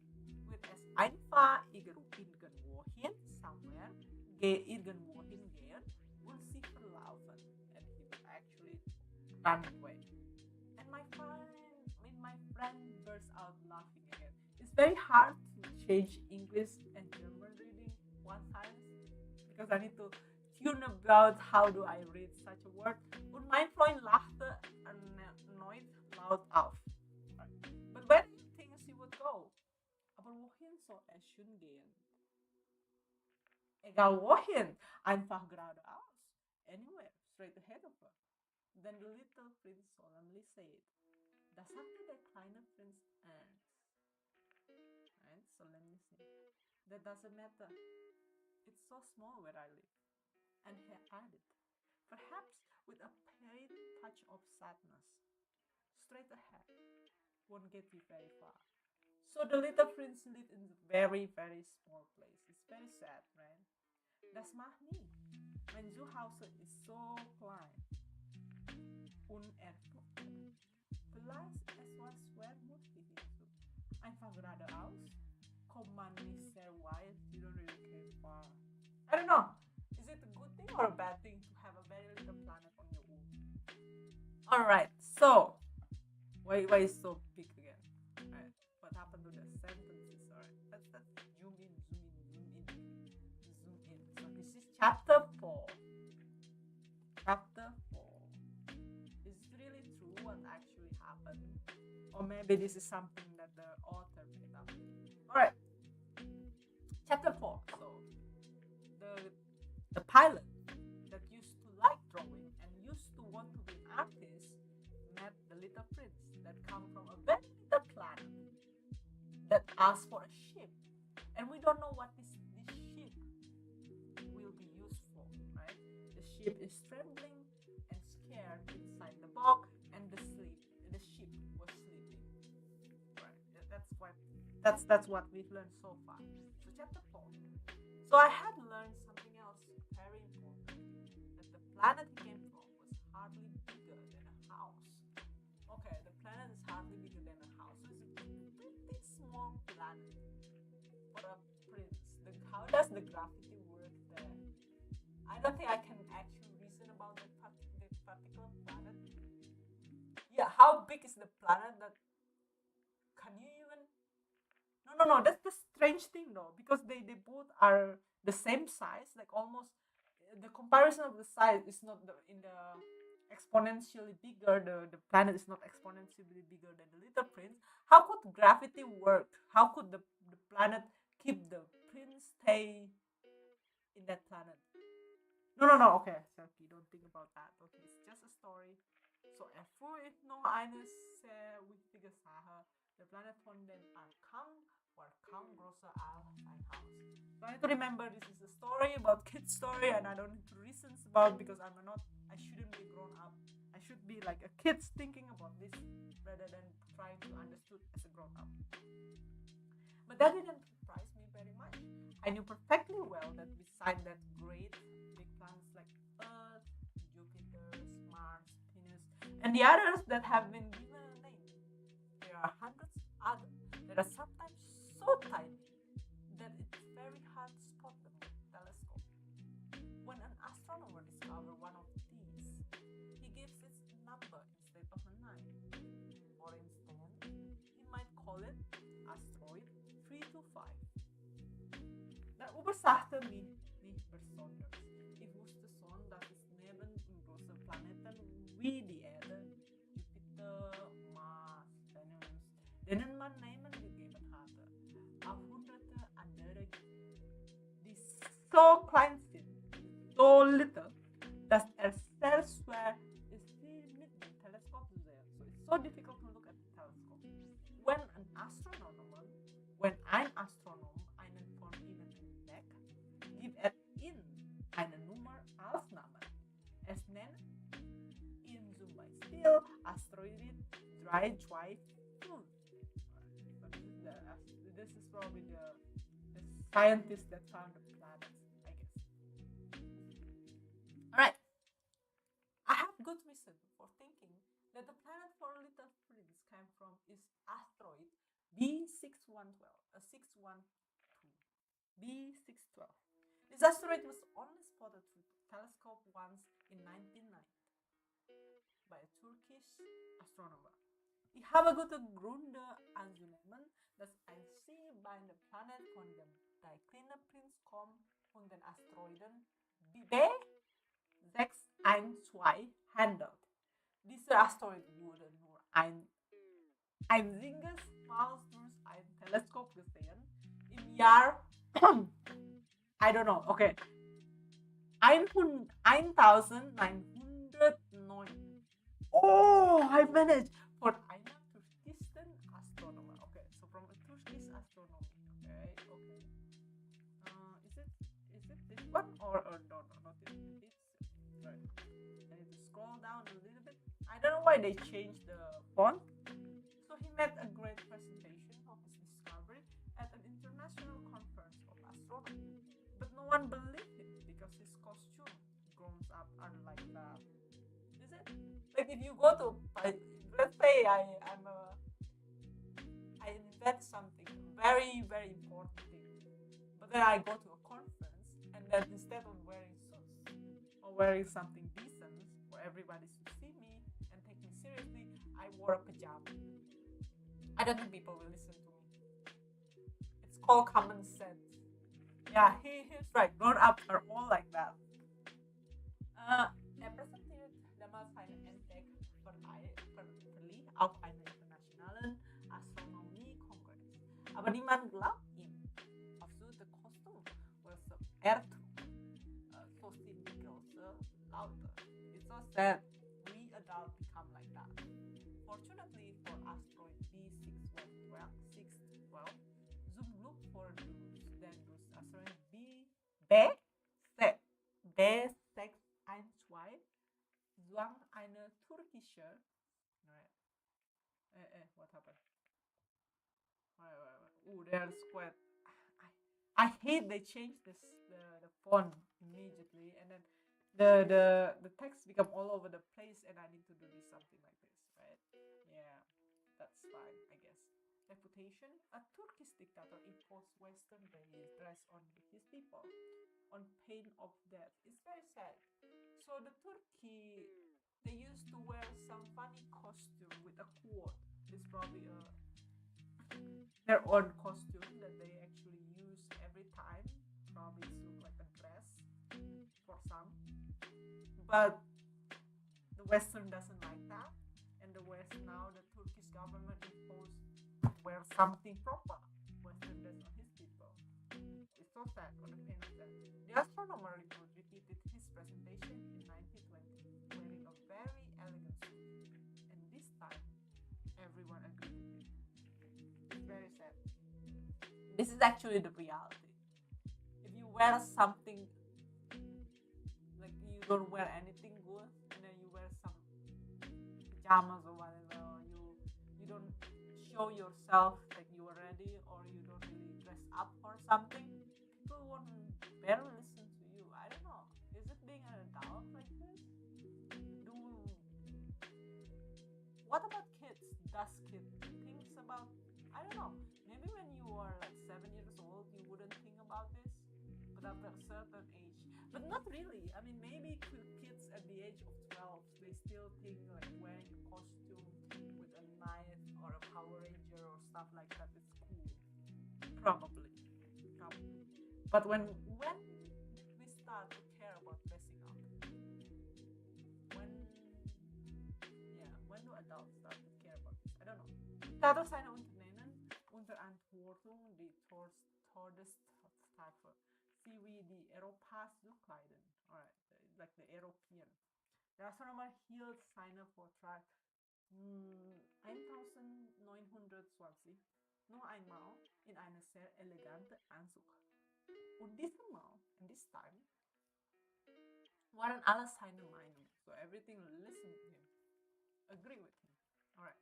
wird es einfach irgendwohin gehen und sich verlaufen. And he will actually run away. And my friend burst out laughing again. It's very hard to change English and German reading one time because I need to tune about how do I read such a word. Und mein Freund lachte erneut laut auf. But where do you think she would go? Aber wohin soll es schon gehen? Egal wohin, einfach geradeaus. Anywhere, straight ahead of her. Then the little prince solemnly said, das sagte der kleine Prinz ernst. And solemnly said, that doesn't matter. It's so small where I live. And he added, perhaps with a faint touch of sadness, straight ahead won't get you very far. So the little prince lived in a very, very small place. It's very sad, right? Das macht nie. Mein Zuhause ist so klein. Unerforscht. Vielleicht etwas schwermütig hinzu. Einfach geradeaus. Kommt man nicht sehr weit. You don't really care far. I don't know. Is it a good thing or a bad thing to have a very little planet on your own? Alright, so why is so big again? Right. What happened to the sentences? Alright. Let's zoom in. So this is chapter 4. Chapter 4. Is it really true what actually happened, or maybe this is something that the author made up. All right, chapter 4. So the the pilot that used to like drawing and used to want to be an artist met the little prince that come from a very little planet that asked for a ship, and we don't know what this ship will be used for, right? The ship is trembling and scared inside the box, and the ship was sleeping. Right. That's what we've learned so far. So chapter 4. So I had learned something else very important. That the planet he came from was hardly bigger than a house. Okay, the planet is hardly bigger than a house. So it's a pretty small planet for a prince. How does the gravity work there? I don't think I can actually reason about that particular planet. Yeah, how big is the planet that can you even no, that's the strange thing though, because they both are the same size, like almost the comparison of the size is not in the exponentially bigger, the planet is not exponentially bigger than the little prince. How could gravity work? How could the planet keep the prince stay in that planet? No. Okay, Selkie, don't think about that. Okay, it's just a story. So ervoor ik nog eines sehr wichtige Sache. The planet von den Arkang war kaum größer als ein Haus. So I need to remember this is a story about kid story, and I don't need to reasons about because I shouldn't be grown up. I should be like a kid thinking about this rather than trying to understood as a grown up. But that didn't surprise me very much. I knew perfectly well that beside that great big planets like Earth, Jupiter, Mars, Venus, and the others that have been given a name, there are hundreds others that are sometimes so tiny that it's very hard to spot them with a telescope. When an astronomer discovers one of these, he gives it a number instead of a name. For instance, he might call it asteroid 325. Daarover zachten niet besonders. Ik wist de zon dat is neben een grote planeten wie die Erde, Jupiter, Mars, Venus, denen man Namen gegeben hatte, auf hunderte andere die so klein sind, so little, dass sehr schwer ist, sie mit dem Teleskop zu sehen. So it's so difficult to look at the telescope. When ein Astronom einen von ihnen entdeckt, gibt ihn eine Nummer als Name. Es nennt ihn zum Beispiel Asteroid 325. So this is probably the scientist that found the planet, I guess. Alright. I have good reason for thinking that the planet for Little Prince came from is asteroid B612, a 612. B612. This asteroid was only spotted through telescope once in 1990 by a Turkish astronomer. Ich habe gute Gründe anzunehmen, dass ein See bei der Planet von dem der kleine Prinz kommt und den Asteroiden B612 handelt. Dieser Asteroid wurde nur ein einziges Mal durch ein Teleskop gesehen im Jahr I don't know, okay. 1909. Oh, I managed for einer türkischen Astronomer. Okay, so from a Turkish astronomy. Okay. Is it this one or no, not this? It's right. I need to scroll down a little bit. I don't know why they changed the font. So he made a great presentation of his discovery at an international conference of astronomy. But no one believed him because his costume grown up are like that. Is it? Like if you go to, let's say I invent something very, very important thing, but then I go to a conference and then instead of wearing suits or wearing something decent for everybody to see me and take me seriously, I wore a pajama. I don't think people will listen to me. It's called common sense. Yeah, he's right. Grown ups are all like that. Er presenteert damals seine Entdeck verliehen Niemand glaubt ihm. Absurde Kostüm was Ertrug. So sind die große Laute. It's so sad we adults become like that. Fortunately for asteroid B612, Zoom look for those, then those asteroid B6, B612, Zhuang eine türkische, right? What happened? Oh, they're squared. I hate they changed the font immediately, and then the text become all over the place, and I need to do this something like this, right? Yeah, that's fine, I guess. Reputation: a Turkish dictator imposed Western-based dress on his people on pain of death. It's very sad. So the Turkey, they used to wear some funny costume with a quote. It's probably their own costume that they actually use every time. Probably to look like a dress for some, but the Western doesn't like that, and the West now the Turkish government imposed wear something proper. Western does on his people. It's so sad for the pain of that. The astronomer report repeated his presentation in 1920, wearing a very elegant suit, and this time everyone agreed with him. It's very sad. This is actually the reality. If you wear something like you don't wear anything good, and then you wear some pajamas or whatever, or you don't show yourself that you are ready, or you don't really dress up for something, people won't barely listen to you. I don't know. Is it being an adult like this? Do what about kids? Does kids thinks about? I don't know. Maybe when you are like 7 years old, you wouldn't think about this, but after a certain age, but not really. I mean, maybe kids at the age of 12, they still think like wearing a costume with a knife or a Power Ranger or stuff like that is cool. Probably, probably. But when we start to care about dressing up, when when do adults start to care about this? I don't know. Dadurch seine Unternehmen unter Verantwortung die Todesstrafe, see we the Europas zukleiden, alright, like the European. Der Astronomer hielt seine Vortrag 1920 nur einmal in einer sehr eleganten Anzug. Und diesmal, and this time, waren alle seine Meinung. So everything listened to him, agree with him. Alright.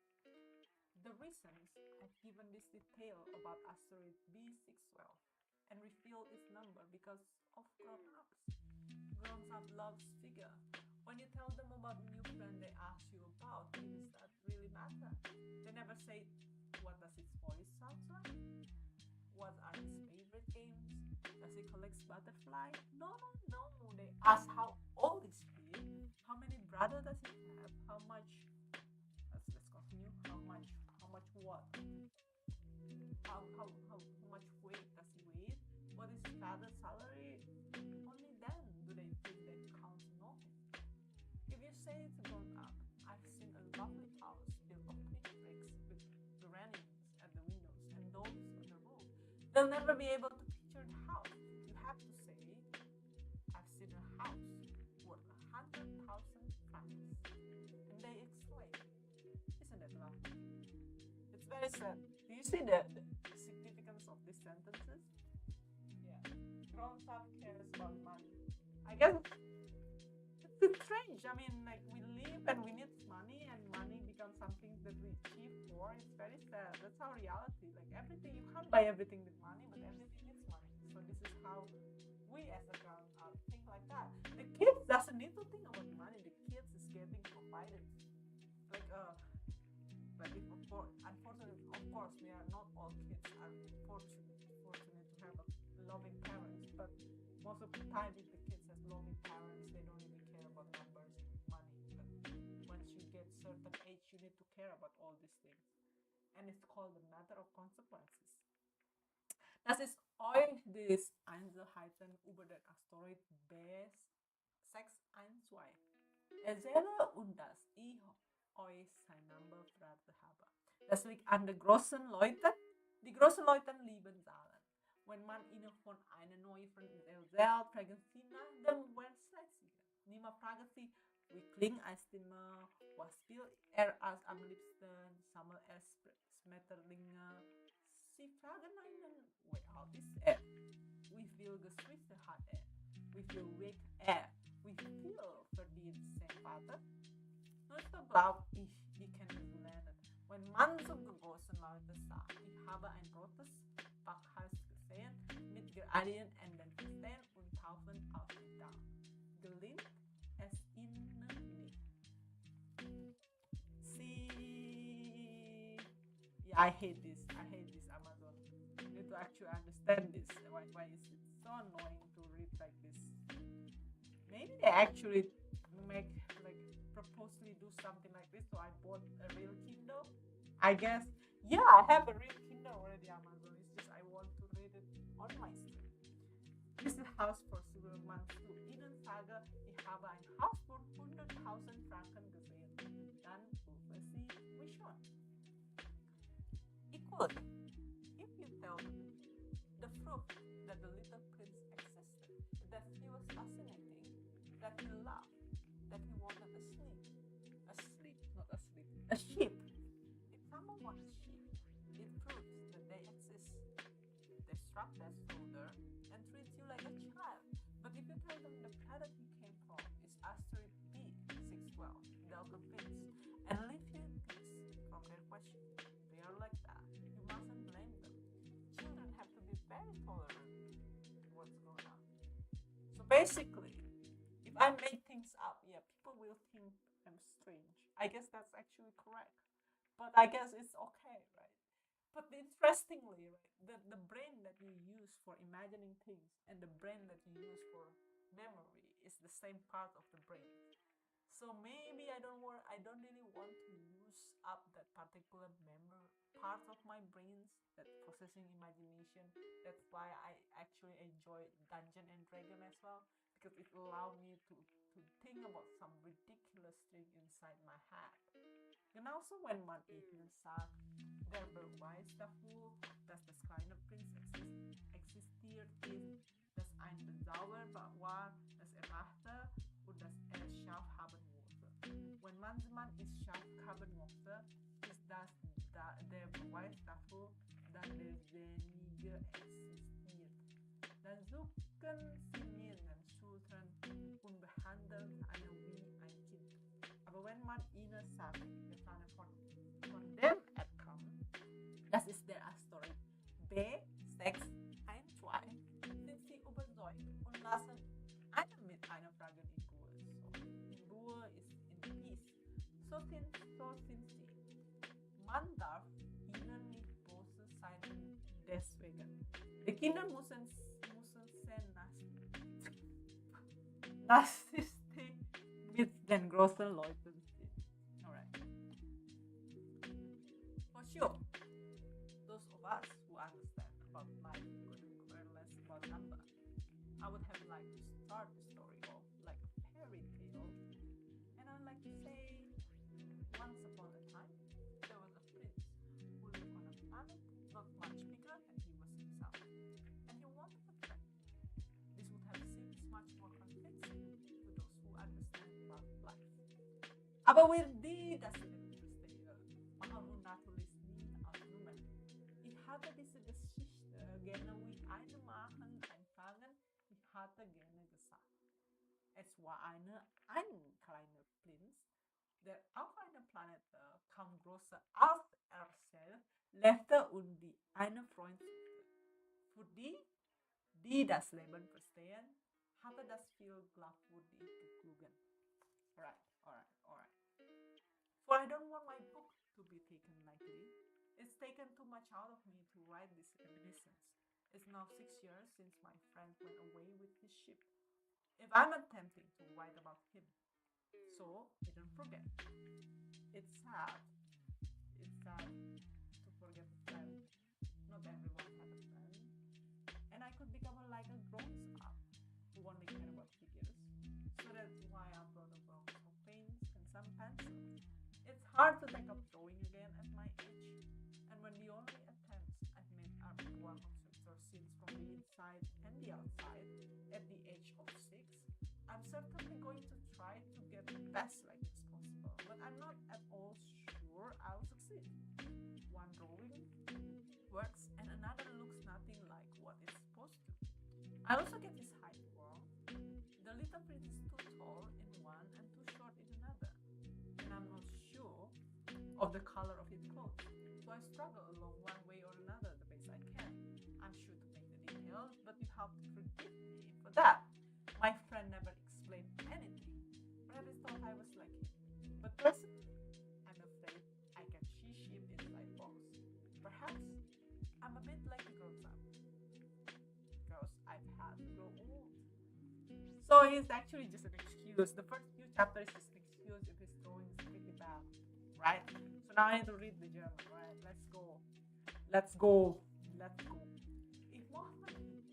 The reasons I've given this detail about asteroid B612 and reveal its number because of grown-ups. Grown-up loves figure. When you tell them about new friend they ask you about, things that really matter. They never say, what does his voice sound like? What are his favorite games? Does he collect butterfly? No. They ask how old is he? How many brothers does he have? How much? Let's continue. How much what? How much weight does he weigh? What is his father's salary? Only then do they think that counts nothing. If you say it's grown up, I've seen a lovely house built of pink bricks with geraniums at the windows and doves on the roof. They'll never be able to picture the house. You have to say, I've seen a house worth 100,000 francs. And they exclaim, isn't that lovely? It's very sad. Do you see the significance of these sentences? Yeah. Grown up cares about money. I guess it's strange. I mean, like we live and we need money, and money becomes something that we achieve for. It's very sad. That's our reality. Like everything, you can't buy everything with money, but everything needs money. So this is how we as a grown up think like that. The kids doesn't need to think about money. The kids is getting provided. Like but if unfortunately, of course, we are not all kids are fortunate to have a loving parents. But most of the time, if the kids has loving parents, they don't really care about numbers, money. But once you get certain age, you need to care about all these things, and it's called the matter of consequences. Das ist euch das Einzelheiten über den Asteroid B612. Erzähle und dass ich euch sein Nummer verraten habe. Das liegt an den großen Leuten Die großen Leute lieben Zahlen. Wenn man ihnen von einer neuen Version erzählt, fragen sie nach dem Website-Sieger. Niemand fragt sie, wie klingt eine Stimme, was spielt als am liebsten, sammelt Schmetterlinge. Sie fragen einen, wie alt ist Wie viel Geschwister hat Wie viel wiegt Wie viel verdient sein Vater? Heute glaube ich kann es lernen. Wenn man so großen Leute sagt, ich habe ein rotes Backhaus gesehen, mit geradenen Enden verstehen und taufen auf die Dach. Gelingt es ihnen nicht. See, yeah, I hate this Amazon. You need to actually understand this. Why is it so annoying to read like this? Maybe they actually make like purposely do something like this. So I bought a real Kindle. I guess yeah, I have a real Kindle already Amazon. It's just I want to read it on my stream. This is Haus für Superman zu Ihnen sage, ich habe ein Haus für 100.000 Franken gesehen. Dann rufe Sie mich schon. Equally, if you tell them the proof that the little prince existed, that he was fascinating, that he loved, that he wanted a sheep. If someone wants sheep, it proves that they exist. They strap their shoulder and treat you like a child. But if you tell them the planet you came from is asteroid B612, Delta Prince, and leave you in peace from their question, they are like that. You mustn't blame them. Children have to be very tolerant to what's going on. So basically, if I make things up, yeah, people will think I'm strange. I guess that's actually correct. But I guess it's okay, right? But interestingly, right, the brain that you use for imagining things and the brain that you use for memory is the same part of the brain. So maybe I don't really want to use up that particular memory part of my brains that processing imagination. That's why I actually enjoy Dungeon and Dragon as well because it allowed me to think about some ridiculous thing inside my head. Genauso wenn man ihnen sagt, der Beweis dafür, dass das kleine Prinz existiert ist, dass ein Bezauberer war, das er machte und dass er Schaf haben wollte. Wenn man ist Schaf haben möchte, ist das der Beweis dafür, dass der Senige existiert. Dann suchen sie mir den Schultern und behandeln einen wie ein Kind. Aber wenn man ihnen sagt, wir planen von dem Erdkern, das ist der Asteroid B612, sind sie überzeugt und lassen einen mit einer Frage in Ruhe. So, in Ruhe ist in Peace. So sind sie. Man darf ihnen nicht böse sein deswegen. Die Kinder müssen sehr narzisstisch mit den großen Leuten sind. Alright. For sure, those of us who understand about life couldn't care less about number. I would have liked to start the story off like a fairy tale, and I'd like to say, once upon a time, there was a prince who lived on a planet not much bigger than he was himself, and he wanted a friend. This would have seemed much more convincing to those who understand about life. Aber wir die das Leben verstehen, warum natürlich nie aufnehmen. Ich hatte diese Geschichte gerne wie eine machen, einfangen, ich hatte gerne gesagt. Es war ein kleiner Prinz, der auf einer Planet kaum größer als er selbst lebte und die einen Freund suchte. Für die das Leben verstehen, hatte das viel glaubwürdig geklungen. Alright. For I don't want my book to be taken lightly. It's taken too much out of me to write this reminiscence. It's now 6 years since my friend went away with his ship. If I'm attempting to write about him, so I don't forget. It's sad. It's sad to forget a friend. Not everyone has a friend. And I could become like a grown up who only care about figures. So that's why I brought along some paints and some pencils. It's hard to take up drawing again at my age. And when the only attempts I've scenes from the inside and the outside at the age of 6, I'm certainly going to try to get the best likeness possible, but I'm not at all sure I'll succeed. One drawing works and another looks nothing like what it's supposed to. I also get his height wrong. The little prince is too tall in one and too short in another, and I'm not sure of the color of his clothes, so I struggle along one way or another the best I can. I'm sure to make the details, but you have to forgive me for that. My friend never explained anything. Perhaps thought I was like him. But personally, I'm afraid I get she-sheep inside box. Perhaps I'm a bit like a grown up because I've had to grow old. So it's actually just an excuse. The first few chapters is an excuse if his drawing is pretty bad, right? So now I need to read the German, right? Let's go. Let's go. Let's go. Ich mochte nicht,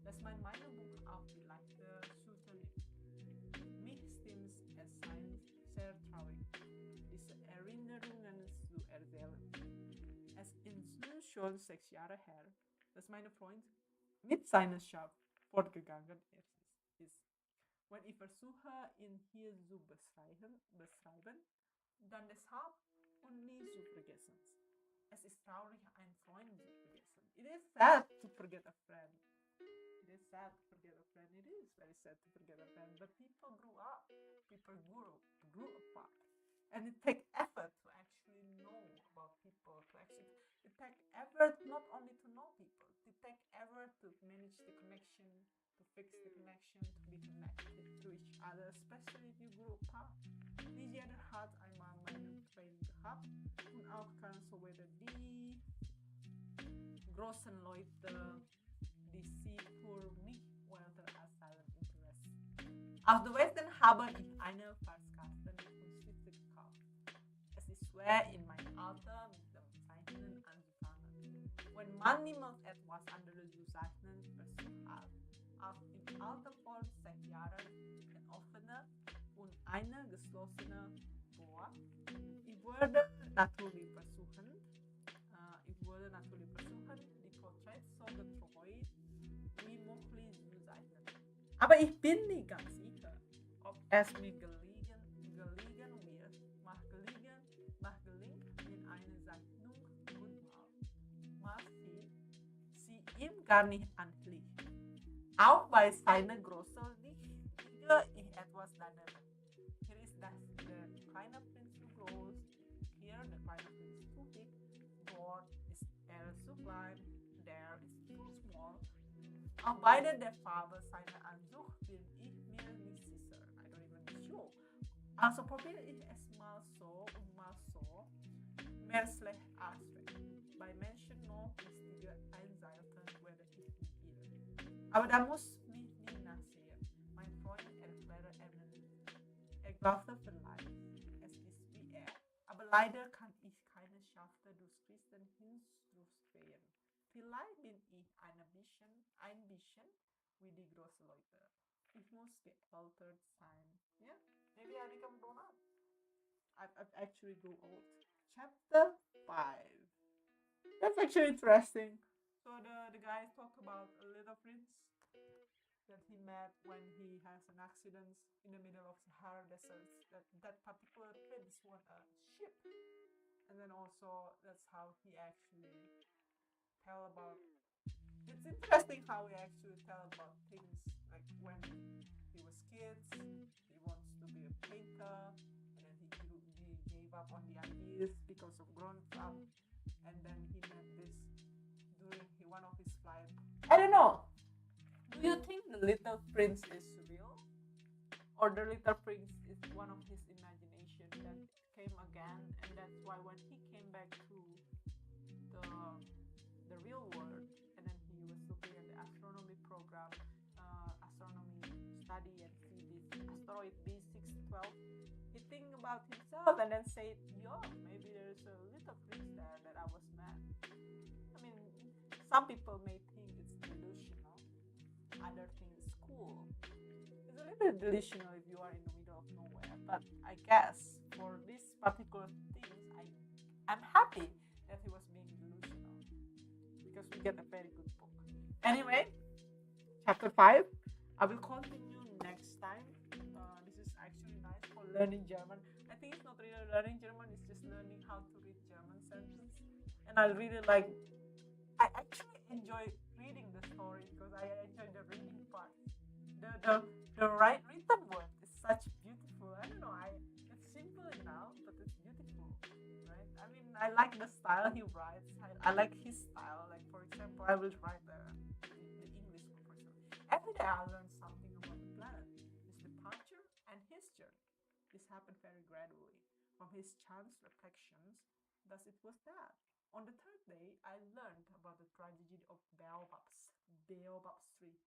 dass mein Buch auf die leichte Schulter liegt. Mich stimmt es sein sehr traurig, diese Erinnerungen zu erzählen. Es ist schon 6 Jahre her, dass mein Freund mit seiner Schaft fortgegangen ist. Wenn ich versuche, ihn hier zu beschreiben, dann deshalb und nie zu vergessen. Es ist traurig, einen Freund zu vergessen. It is sad to forget a friend. It is sad to forget a friend. It is very sad to forget a friend. But people grew up. People grew apart. And it takes effort to actually know about people. It takes effort not only to know people. It takes effort to manage the connection, to fix the connection, to be connected to each other, especially if you grew apart. Deze had einmal meinen Freund gehabt und auch kann so wieder die großen Leute, die sie für mich weiter als silent interest. Auf der Westen habe ich eine Fahrtskarte mit Stifte gekauft. Es ist schwer in meinem Alter mit dem Zeichnen anzufangen. Wenn man niemals etwas anderes zu zeichnen versucht hat, auch im Alter von 6 Jahren ein offener und eine geschlossene Bohr. Ich würde natürlich versuchen, die Porträts so getreu wie möglich zu zeichnen. Aber ich bin nicht ganz sicher, ob es mir gelingen wird, mag gelingt in einer Zeichnung gut mal sie ihm gar nicht anfliegt. Auch bei seiner großen Liege ich etwas daneben. Hier ist der kleine Prinz zu groß, hier der kleine Prinz zu dick, dort ist er zu klein, there is too small. Auch beide der Farbe seiner Anzug bin ich mir nicht sicher. I don't even sure. Also probiere ich es mal so und mal so. Mehr schlecht als recht. Bei Menschen noch wichtiger einseiten werde ich nicht irren. Aber da muss mich nicht nachsehen. Mein Freund erklärt nicht. Er glaubte vielleicht, es ist wie er. Aber leider kann ich keine Schafte durch Christen hinzuführen. Vielleicht bin ich ein bisschen wie die großen Leute. Ich muss gealtert sein. Yeah, maybe I become grown up. I've actually grew old. Chapter 5. That's actually interesting. So the guys talk about a little prince that he met when he has an accident in the middle of Sahara Desert. That particular prince won a ship. And then also that's how he actually tell about. It's interesting how he actually tell about things like when he was kids, he wants to be a painter, and then he gave up on the ideas because of grown up, and then he met this during one of his flights. I don't know. Do you think the Little Prince is real, or the Little Prince is one of his imagination that came again, and that's why when he came back to the real world, and then he was looking at the astronomy program, astronomy study, and see this asteroid B612, he think about himself and then say, yo, maybe there's a little prince there that I was mad. I mean, some people may think it's delusional, other think it's cool. It's a little bit delusional if you are in the middle of nowhere, but I guess for this particular things, I'm happy that he was being delusional because we get a very good book. Anyway, chapter 5. I will continue next time. This is actually nice for learning German. I think it's not really learning German, it's just learning how to read German sentences. And I really like, I actually enjoy reading the story because I enjoy the reading part. The right written word is such beautiful. I don't know, it's simple enough, but it's beautiful, right? I mean, I like the style he writes. I like his style. Like for example, I will write the English one for example. Every day I learn something about the planet, his departure and his journey. This happened very gradually. From his chance reflections, thus it was that. On the third day, I learned about the tragedy of Baobab's tree.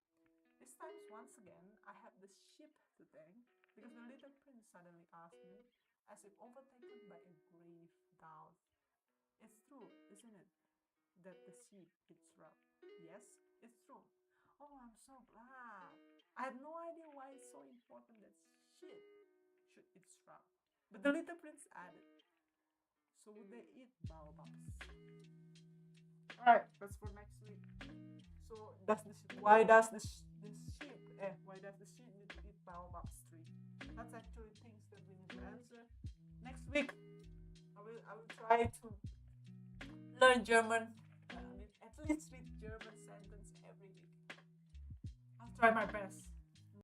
This time, once again, I had the sheep to thank because the little prince suddenly asked me, as if overtaken by a grave doubt. It's true, isn't it, that the sheep eats rug? Yes, it's true. Oh, I'm so glad. I had no idea why it's so important that sheep should eat rug. But the little prince added, so would they eat baobabs? Alright, that's for next week. So why does the sheep need to eat baobabs tree? That's actually things that we need to answer. Next week I will try to learn German. I mean, at least read German sentence every week. I'll try my best.